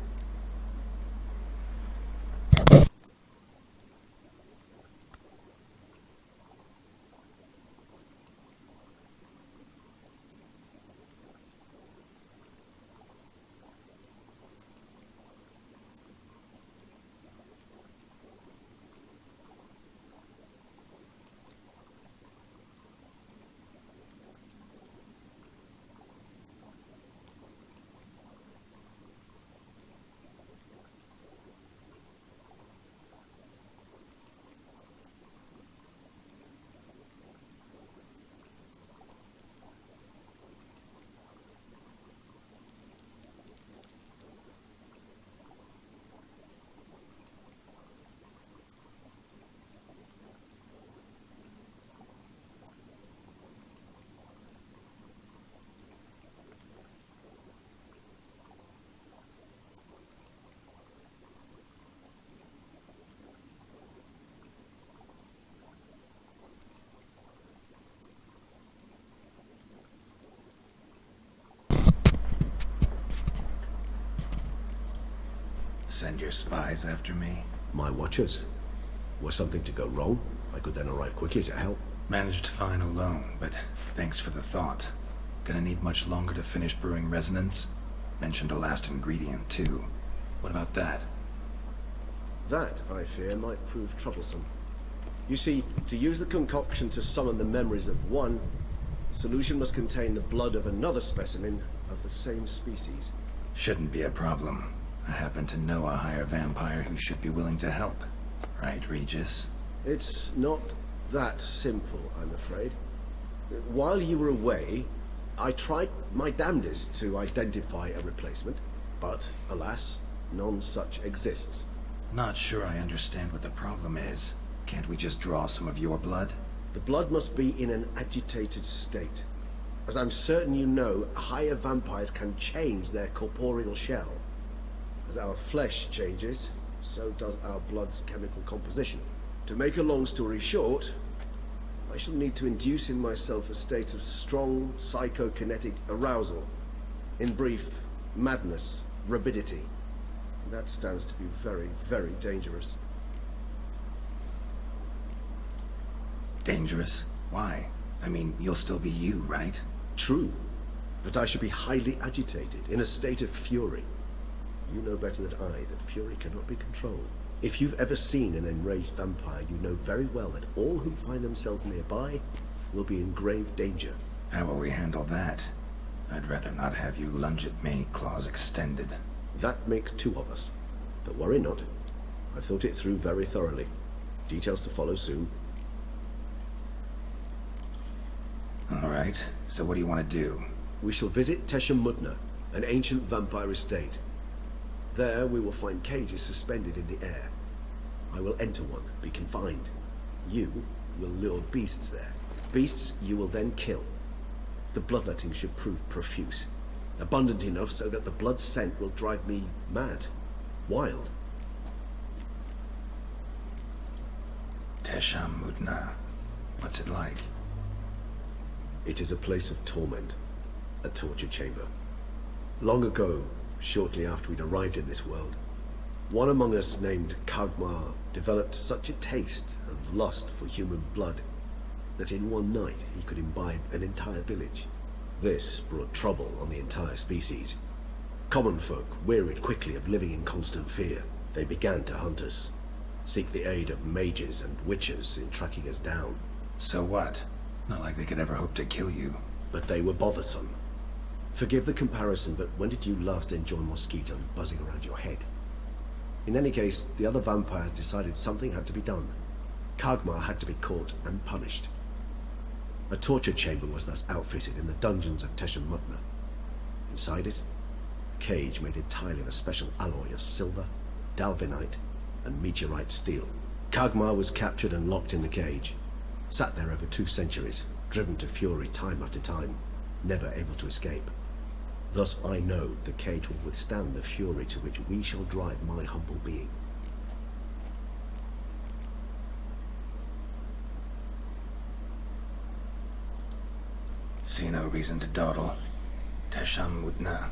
send your spies after me? My watchers. Were something to go wrong, I could then arrive quickly to help. Managed fine alone, but thanks for the thought. Gonna need much longer to finish brewing resonance? Mentioned a last ingredient, too. What about that? That, I fear, might prove troublesome. You see, to use the concoction to summon the memories of one, the solution must contain the blood of another specimen of the same species. Shouldn't be a problem. I happen to know a higher vampire who should be willing to help. Right, Regis? It's not that simple, I'm afraid. While you were away, I tried my damnedest to identify a replacement, but alas, none such exists. Not sure I understand what the problem is. Can't we just draw some of your blood? The blood must be in an agitated state. As I'm certain you know, higher vampires can change their corporeal shell. As our flesh changes, so does our blood's chemical composition. To make a long story short, I shall need to induce in myself a state of strong psychokinetic arousal. In brief, madness, rabidity. That stands to be very, very dangerous. Dangerous? Why? I mean, you'll still be you, right? True, but I should be highly agitated, in a state of fury. You know better than I that fury cannot be controlled. If you've ever seen an enraged vampire, you know very well that all who find themselves nearby will be in grave danger. How will we handle that? I'd rather not have you lunge at me, claws extended. That makes two of us. But worry not. I've thought it through very thoroughly. Details to follow soon. Alright, so what do you want to do? We shall visit Teshamudna, an ancient vampire estate. There we will find cages suspended in the air. I will enter one, be confined. You will lure beasts there. Beasts you will then kill. The bloodletting should prove profuse. Abundant enough so that the blood scent will drive me mad. Wild. Teshamudna. What's it like? It is a place of torment. A torture chamber. Long ago, shortly after we'd arrived in this world, one among us named Kagmar developed such a taste and lust for human blood that in one night he could imbibe an entire village. This brought trouble on the entire species. Common folk wearied quickly of living in constant fear. They began to hunt us, seek the aid of mages and witches in tracking us down. So what? Not like they could ever hope to kill you. But they were bothersome. Forgive the comparison, but when did you last enjoy mosquitoes buzzing around your head? In any case, the other vampires decided something had to be done. Kagmar had to be caught and punished. A torture chamber was thus outfitted in the dungeons of Teshamudna. Inside it, a cage made entirely of a special alloy of silver, dalvinite, and meteorite steel. Kagmar was captured and locked in the cage. Sat there over 2 centuries, driven to fury time after time, never able to escape. Thus I know the cage will withstand the fury to which we shall drive my humble being. See no reason to dawdle. Teshamudna.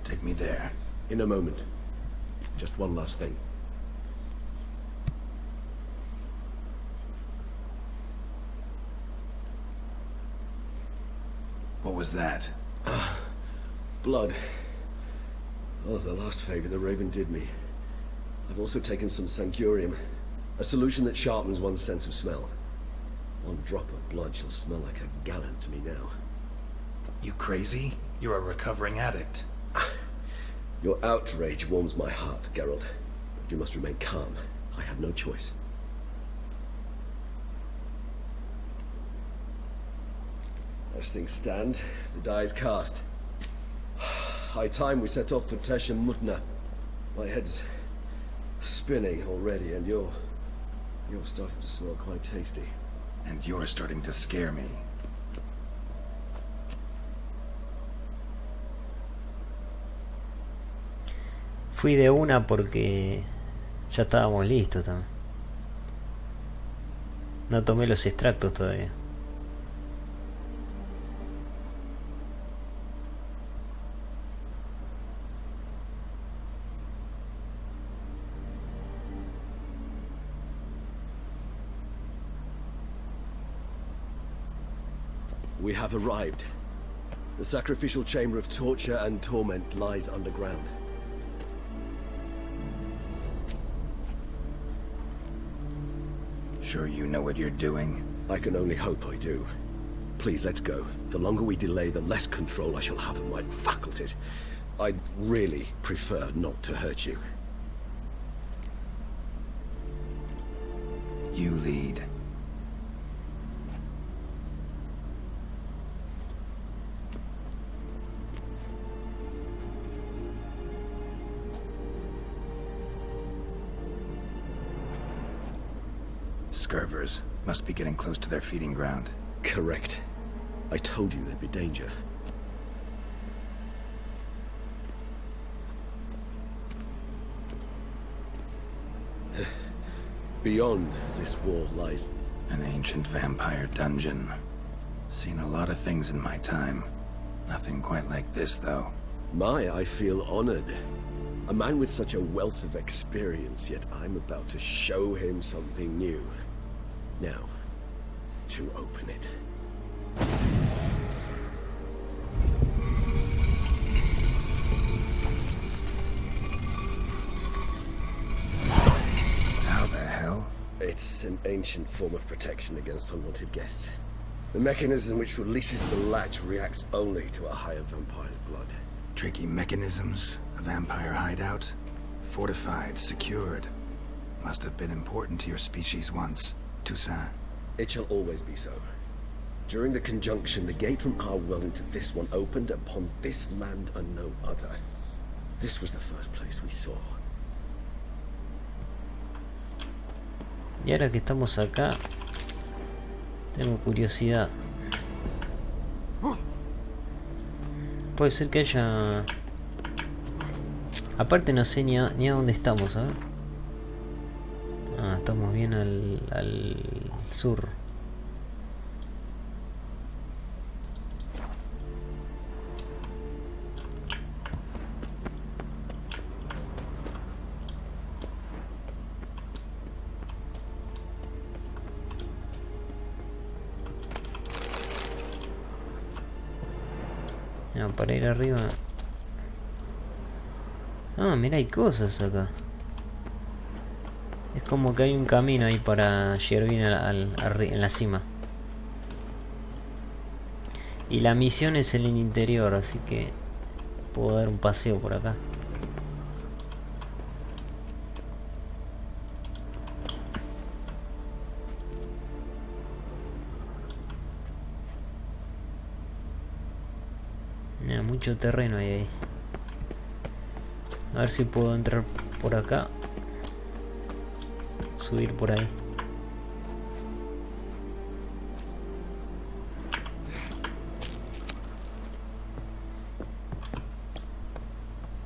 Take me there. In a moment. Just one last thing. What was that? Blood. Oh, the last favor the Raven did me. I've also taken some sancurium, a solution that sharpens one's sense of smell. One drop of blood shall smell like a gallon to me now. You crazy? You're a recovering addict. Your outrage warms my heart, Geralt. But you must remain calm. I have no choice. As things stand, the die is cast. High time we set off for Teshamudna. My head's spinning already, and you're starting to smell quite tasty. And you're starting to scare me. Fui de una porque ya estábamos listos también. No tomé los extractos todavía. We have arrived. The sacrificial chamber of torture and torment lies underground. Sure you know what you're doing? I can only hope I do. Please, let's go. The longer we delay, the less control I shall have of my faculties. I'd really prefer not to hurt you. You lead. Scurvers must be getting close to their feeding ground. Correct. I told you there'd be danger. Beyond this wall lies an ancient vampire dungeon. Seen a lot of things in my time. Nothing quite like this, though. I feel honored. A man with such a wealth of experience, yet I'm about to show him something new. Now, to open it. How the hell? It's an ancient form of protection against unwanted guests. The mechanism which releases the latch reacts only to a higher vampire's blood. Tricky mechanisms, a vampire hideout. Fortified, secured. Must have been important to your species once, Toussaint. It shall always be so. During the conjunction, the gate from our well into this one opened upon this land and no other. This was the first place we saw. Y ahora que estamos acá, tengo curiosidad. Puede ser que haya... Aparte no sé ni a dónde estamos, ¿eh? Ah, estamos bien al sur. Ah, para ir arriba. Ah, mira, hay cosas acá. Es como que hay un camino ahí para llegar bien en la cima. Y la misión es en el interior, así que puedo dar un paseo por acá. Mira, mucho terreno hay ahí. A ver si puedo entrar por acá. Subir por ahí.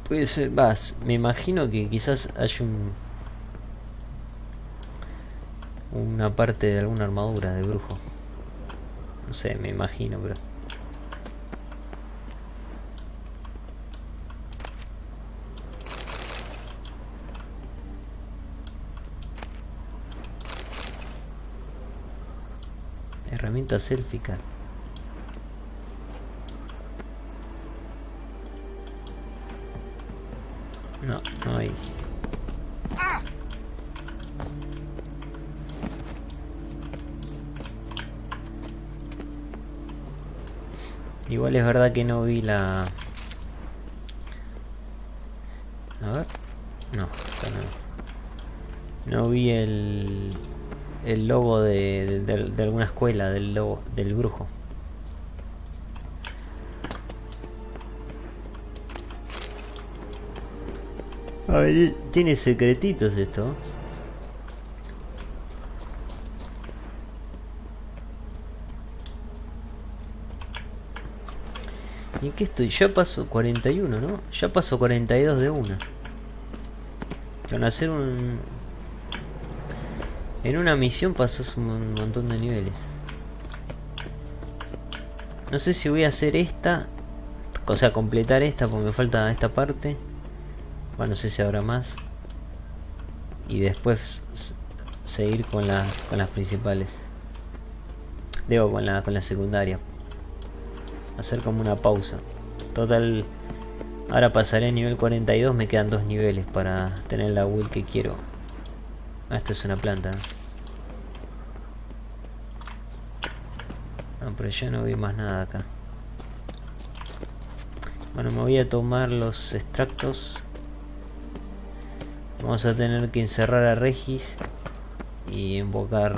Puede ser, me imagino que quizás haya una parte de alguna armadura de brujo. No sé, me imagino, pero... Herramientas élficas. No hay. Igual es verdad que no vi la... A ver. No, acá no vi el logo de alguna escuela, del logo del brujo. A ver, tiene secretitos esto. ¿Y en qué estoy? Ya paso 41, ¿no? Ya paso 42 de una. Con hacer en una misión pasas un montón de niveles. No sé si voy a hacer esta, o sea, completar esta porque me falta esta parte. Bueno, no sé si habrá más. Y después seguir con las principales. Digo, con la secundaria. hacer como una pausa. Total, ahora pasaré a nivel 42, me quedan 2 niveles para tener la build que quiero. Ah, esto es una planta. No, pero ya no vi más nada acá. Bueno, me voy a tomar los extractos. Vamos a tener que encerrar a Regis y invocar...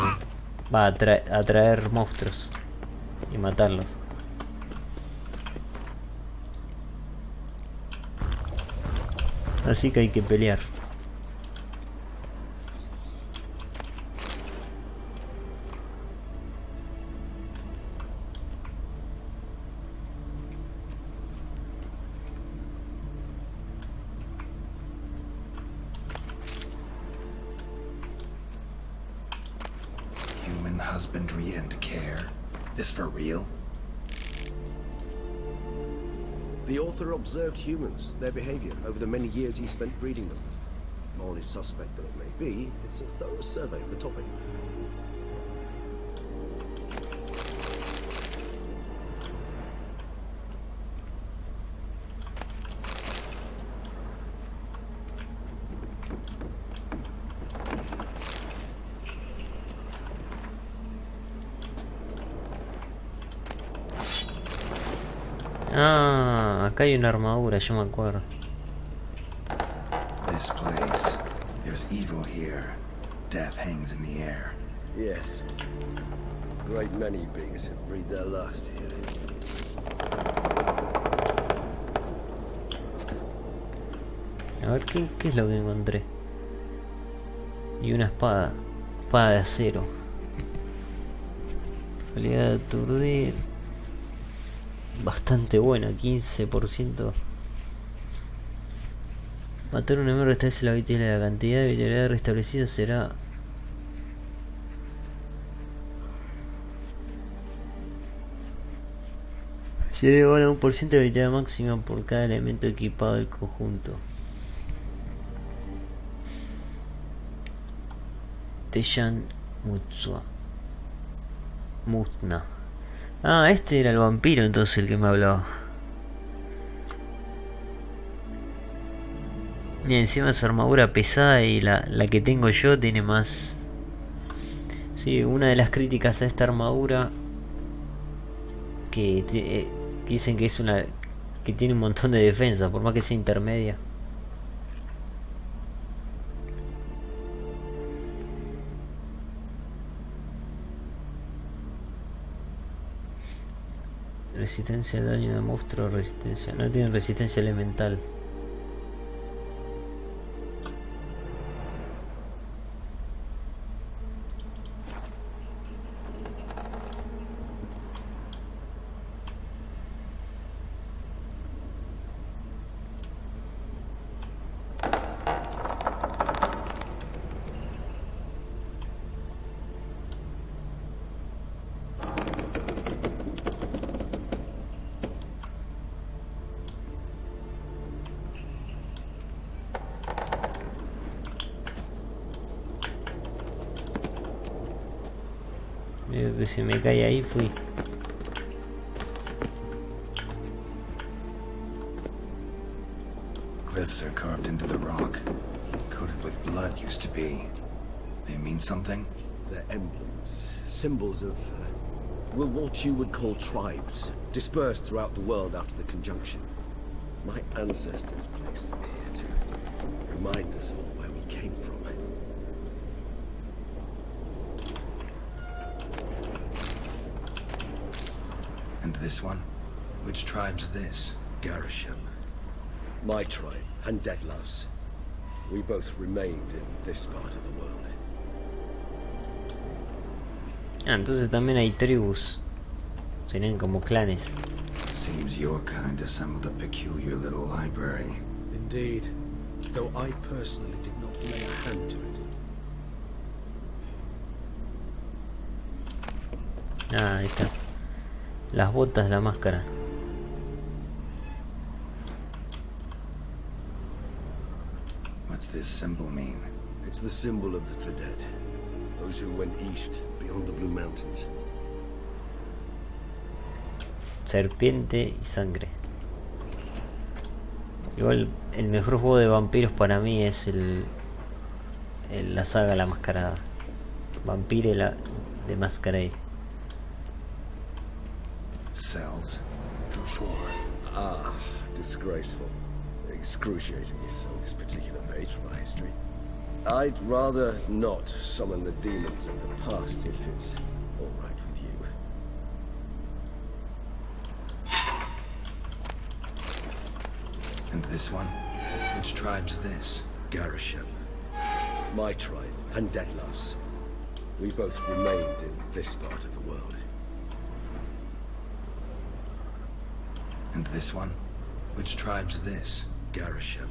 va a atraer monstruos y matarlos. Así que hay que pelear. Human husbandry and care. This for real? The author observed humans, their behavior, over the many years he spent breeding them. Morally suspect that it may be, it's a thorough survey of the topic. Ah, acá hay una armadura, yo me acuerdo. This place. There's evil here. Death hangs in the air. Yes. A great many beings have breathed their last here. A ver, ¿qué es lo que encontré? Y una espada. Espada de acero. Habilidad de aturdir. Bastante buena, 15%. Matar a un enemigo restablece la vitalidad. La cantidad de vitalidad restablecida será... se igual a 1% de vitalidad máxima por cada elemento equipado del conjunto. Teyan Mutsua. Mutna. Ah, este era el vampiro entonces el que me hablaba. Y encima su armadura pesada y la que tengo yo tiene más. Sí, una de las críticas a esta armadura que dicen que es una que tiene un montón de defensa, por más que sea intermedia. Resistencia al daño de monstruo, resistencia. No tiene resistencia elemental. Que se me cae ahí fui. Glyphs are carved into the rock. Coated with blood used to be. They mean something? They're emblems, symbols of, what you would call tribes, dispersed throughout the world after the conjunction. My ancestors placed them here to remind us all where we came from. And this one? Which tribe's this? Garisham. My tribe, and Deadlove's. We both remained in this part of the world. Ah, entonces también hay tribus. Serían como clanes. Seems your kind assembled a peculiar little library. Indeed. Though I personally did not lay a hand to it. Ah, ahí está. Las botas, la máscara. What's this symbol mean? It's the symbol of the Dead. Those who went east, beyond the Blue Mountains. serpiente y sangre. Igual el mejor juego de vampiros para mí es la saga La Mascarada. Vampire de Masquerade. Cells. Who for? Ah, disgraceful. Excruciatingly so, this particular page from our history. I'd rather not summon the demons of the past if it's all right with you. And this one? Which tribe's this? Garisham. My tribe, and Deadlouse. We both remained in this part of the world. And this one? Which tribe's this? Garisham.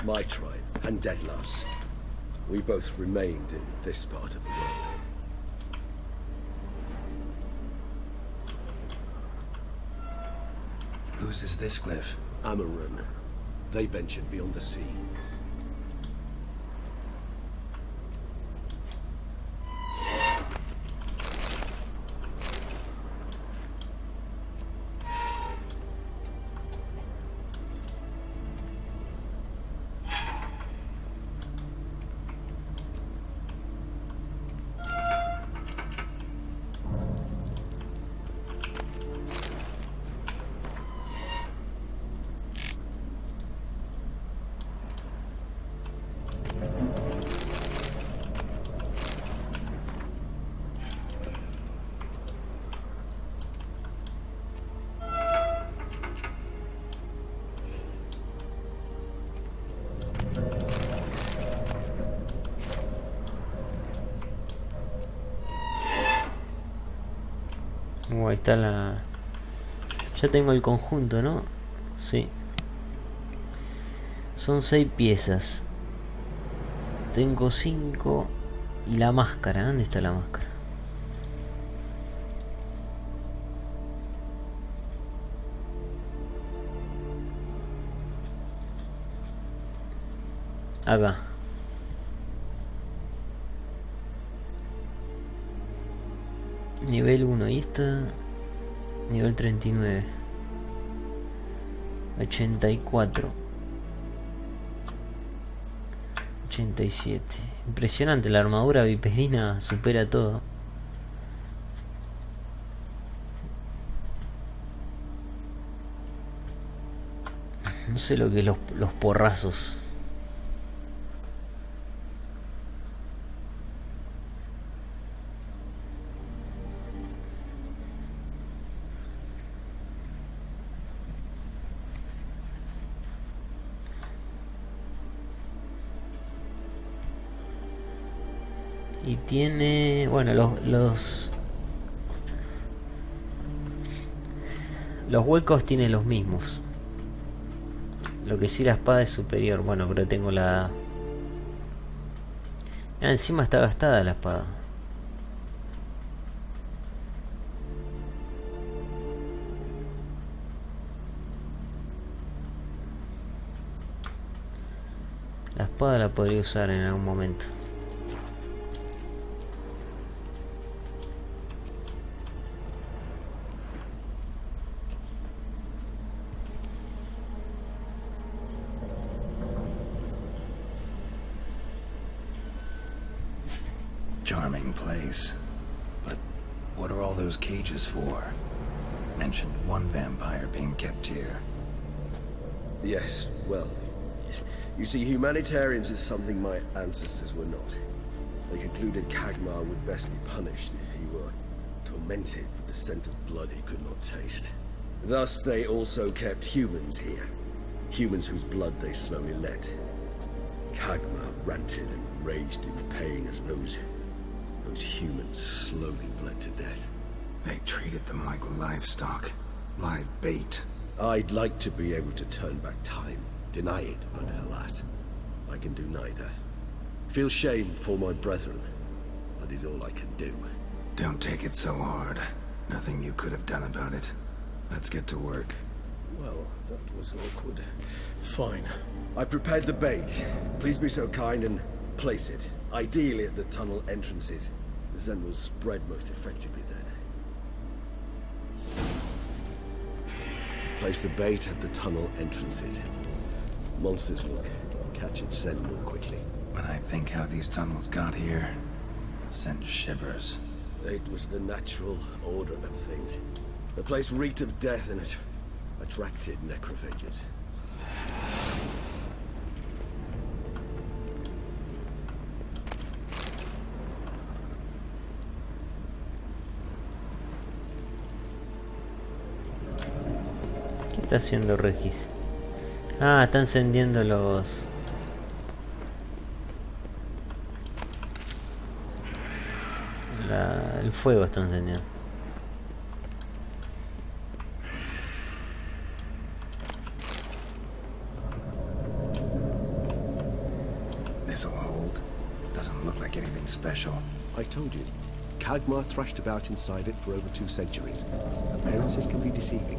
My tribe, and Deadlouse. We both remained in this part of the world. Whose is this glyph? Amarun. They ventured beyond the sea. Ahí está la... Ya tengo el conjunto, ¿no? Sí. Son 6 piezas. Tengo 5. Y la máscara. ¿Dónde está la máscara? Acá. Nivel 1 y esta nivel 39, 84, 87. Impresionante, la armadura viperina supera todo. No sé lo que es los porrazos. Y tiene, bueno, los huecos tiene los mismos. Lo que sí, la espada es superior. Bueno, pero tengo la... Ah, encima está gastada la espada. La espada la podría usar en algún momento. Charming place. But what are all those cages for? Mentioned one vampire being kept here. Yes, well, you see, humanitarians is something my ancestors were not. They concluded Kagmar would best be punished if he were tormented with the scent of blood he could not taste. Thus, they also kept humans here. Humans whose blood they slowly let. Kagmar ranted and raged in pain as those humans slowly bled to death. They treated them like livestock. Live bait. I'd like to be able to turn back time. Deny it, but alas, I can do neither. Feel shame for my brethren. That is all I can do. Don't take it so hard. Nothing you could have done about it. Let's get to work. Well, that was awkward. Fine. I prepared the bait. Please be so kind and place it. Ideally at the tunnel entrances. The scent will spread most effectively then. Place the bait at the tunnel entrances. Monsters will catch its scent more quickly. When I think how these tunnels got here, send shivers. It was the natural order of things. The place reeked of death and it attracted necrophages. ¿Qué está haciendo Regis? Ah, está encendiendo los... el fuego está encendiendo. This'll hold. Doesn't look like anything special. I told you, Kagmar thrashed about inside it for over 2 centuries. Appearances can be deceiving.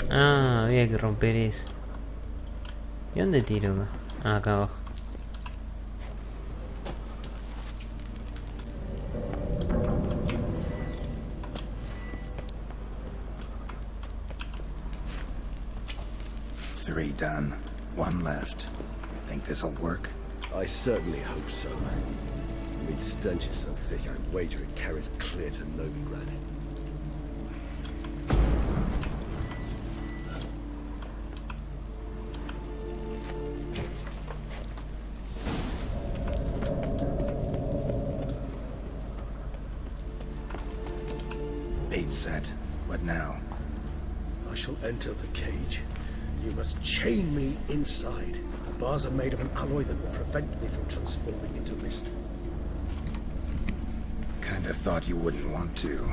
Ah, había que romper eso. ¿Y dónde tiro acá? Ah, acá abajo. Three done. One left. Think this'll work? I certainly hope so. The meat stench is so thick, I'd wager it carries clear to Novigrad. Bait set. What now? I shall enter the cage. You must chain me inside. The bars are made of an alloy that will prevent me from transforming into mist. Kinda thought you wouldn't want to.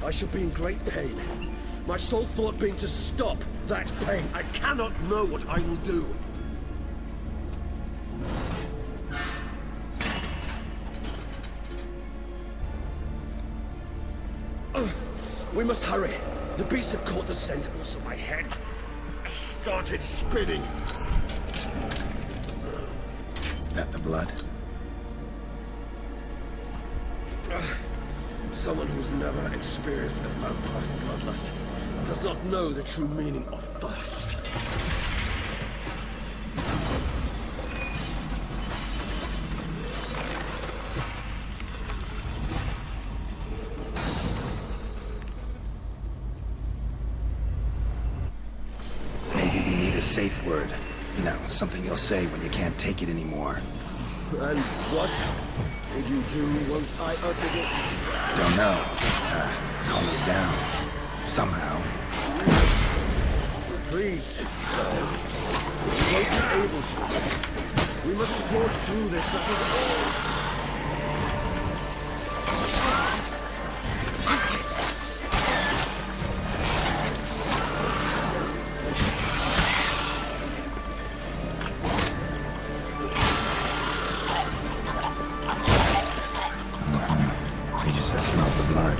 I shall be in great pain. My sole thought being to stop that pain. I cannot know what I will do. We must hurry. The beasts have caught the scent and also my head started spinning. That the blood? Someone who's never experienced a vampire's bloodlust does not know the true meaning of thirst. Maybe we need a safe word. You know, something you'll say when you can't take it anymore. And what did you do once I uttered it? Don't know. Calm it down. Somehow. Please. You won't be able to. We must forge through this, that is all. You just smelled the blood.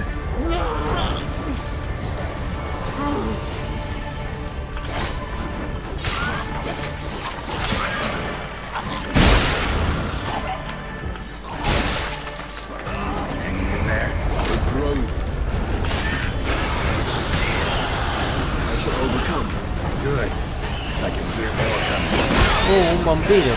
Hanging in there? The growth. I shall overcome. Good. 'Cause I can hear more coming. Oh, un vampiro.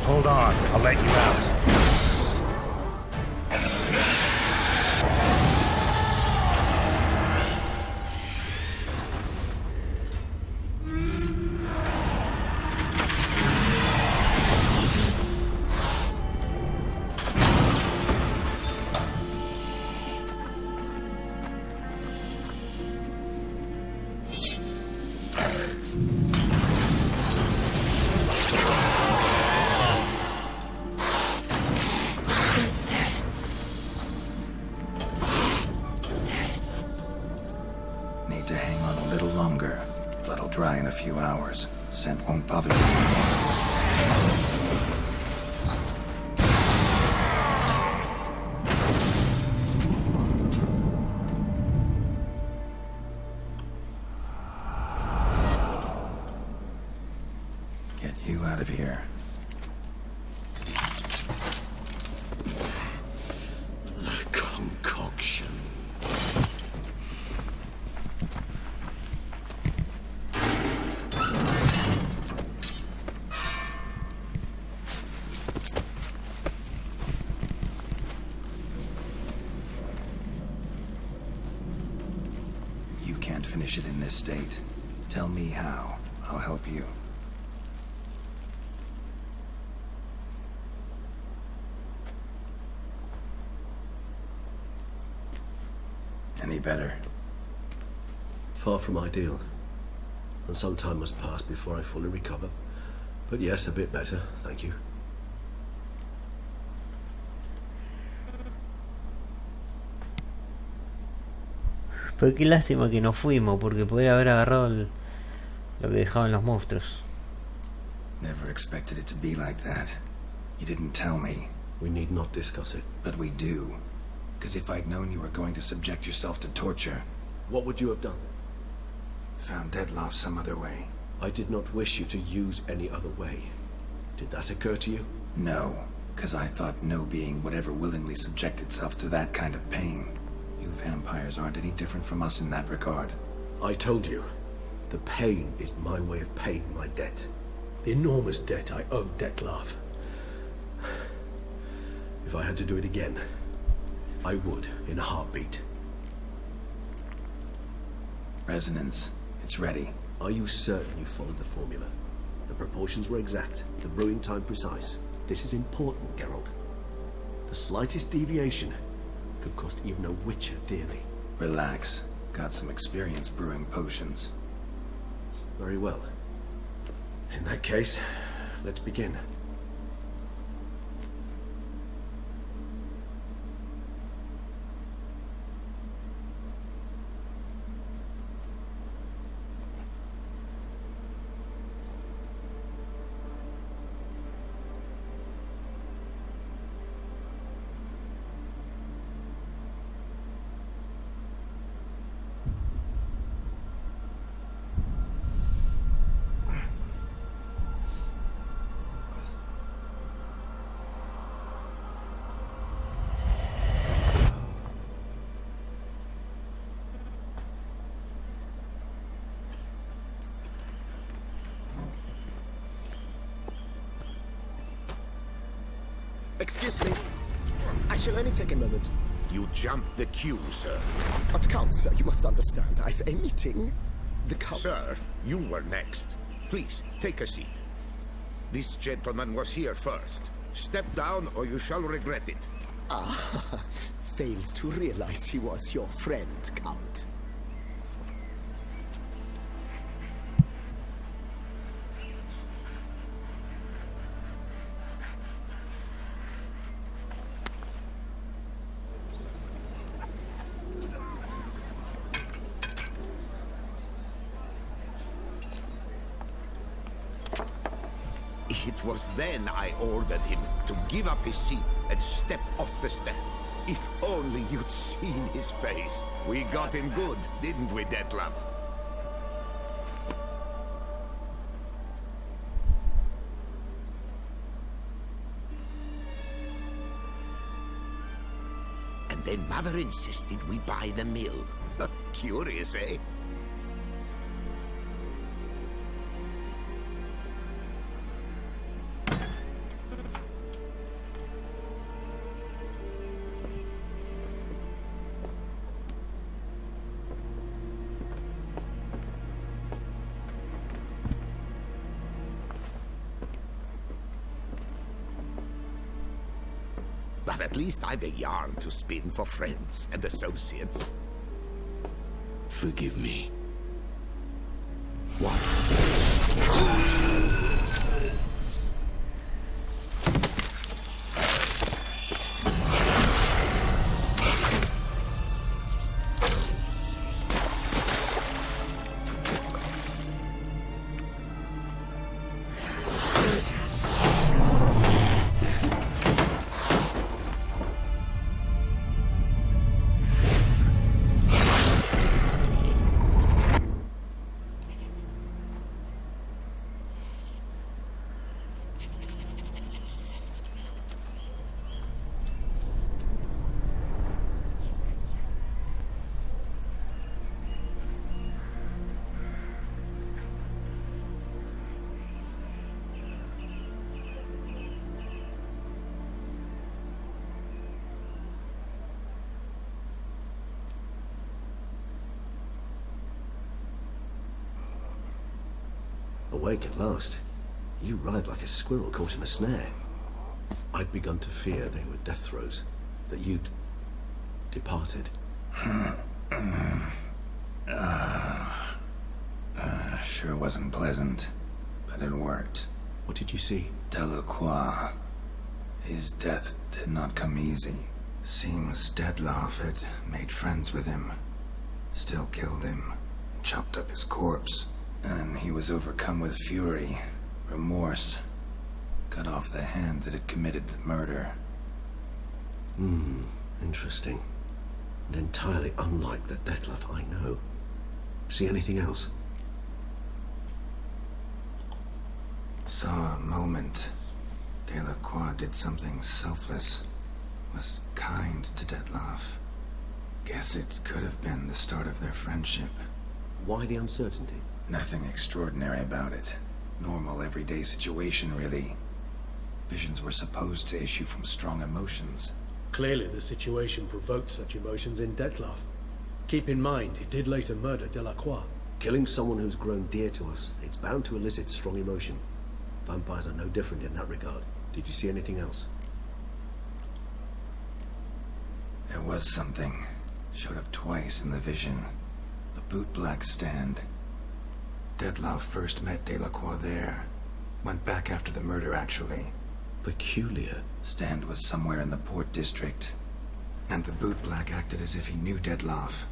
Hold on. I'll let you out. hang on a little longer. Blood'll dry in a few hours. Scent won't bother you. Get you out of here. The concoction. You can't finish it in this state. Tell me how. I'll help you. Any better? Far from ideal. And some time must pass before I fully recover. But yes, a bit better, thank you. Pero qué lástima que no fuimos, porque podría haber agarrado lo que dejaban los monstruos. Never expected it to be like that. You didn't tell me. We need not discuss it. But we do. Because if I'd known you were going to subject yourself to torture... What would you have done? Found Dettlaff some other way. I did not wish you to use any other way. Did that occur to you? No, because I thought no being would ever willingly subject itself to that kind of pain. You vampires aren't any different from us in that regard. I told you, the pain is my way of paying my debt. The enormous debt I owe Dettlaff. If I had to do it again, I would, in a heartbeat. Resonance. It's ready. Are you certain you followed the formula? The proportions were exact, the brewing time precise. This is important, Geralt. The slightest deviation could cost even a witcher dearly. Relax. Got some experience brewing potions. Very well. In that case, let's begin. Excuse me. I shall only take a moment. You jumped the queue, sir. But Count, sir, you must understand. I've a meeting. The Count... Sir, you were next. Please, take a seat. This gentleman was here first. Step down or you shall regret it. Ah, fails to realize he was your friend, Count. It was then I ordered him to give up his seat and step off the step. If only you'd seen his face. We got him good, didn't we, Dettlaff? And then Mother insisted we buy the mill. Curious, eh? But at least I've a yarn to spin for friends and associates. Forgive me. What? Awake at last. You writhe like a squirrel caught in a snare. I'd begun to fear they were death throes, that you'd departed. Sure wasn't pleasant, but it worked. What did you see? Delacroix. His death did not come easy. Seems Dettlaff had made friends with him. Still killed him. Chopped up his corpse. And he was overcome with fury, remorse. Cut off the hand that had committed the murder. Interesting. And entirely unlike the Dettlaff I know. See anything else? Saw a moment. Delacroix did something selfless. Was kind to Dettlaff. Guess it could have been the start of their friendship. Why the uncertainty? Nothing extraordinary about it. Normal, everyday situation, really. Visions were supposed to issue from strong emotions. Clearly the situation provoked such emotions in Dettlaff. Keep in mind, he did later murder Delacroix. Killing someone who's grown dear to us, it's bound to elicit strong emotion. Vampires are no different in that regard. Did you see anything else? There was something. Showed up twice in the vision. A bootblack stand. Dettlaff first met Delacroix there. Went back after the murder, actually. Peculiar. Stand was somewhere in the Port District. And the bootblack acted as if he knew Dettlaff.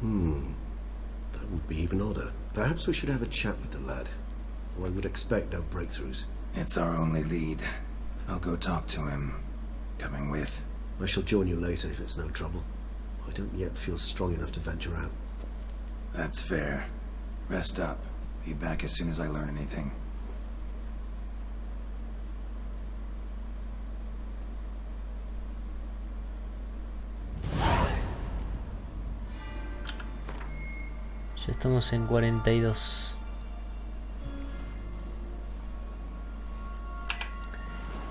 That would be even odder. Perhaps we should have a chat with the lad. Though I would expect no breakthroughs. It's our only lead. I'll go talk to him. Coming with. I shall join you later if it's no trouble. I don't yet feel strong enough to venture out. That's fair. Rest up. Be back as soon as I learn anything. Ya estamos en 42.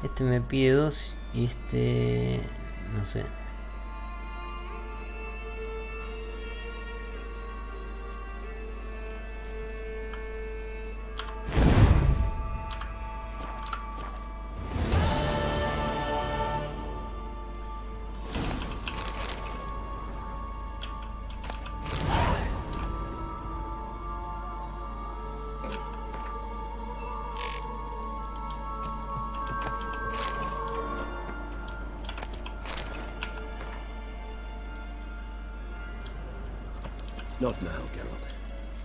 Este me pide 2 y este... no sé. Not now, Geralt.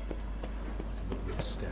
I can look real stale.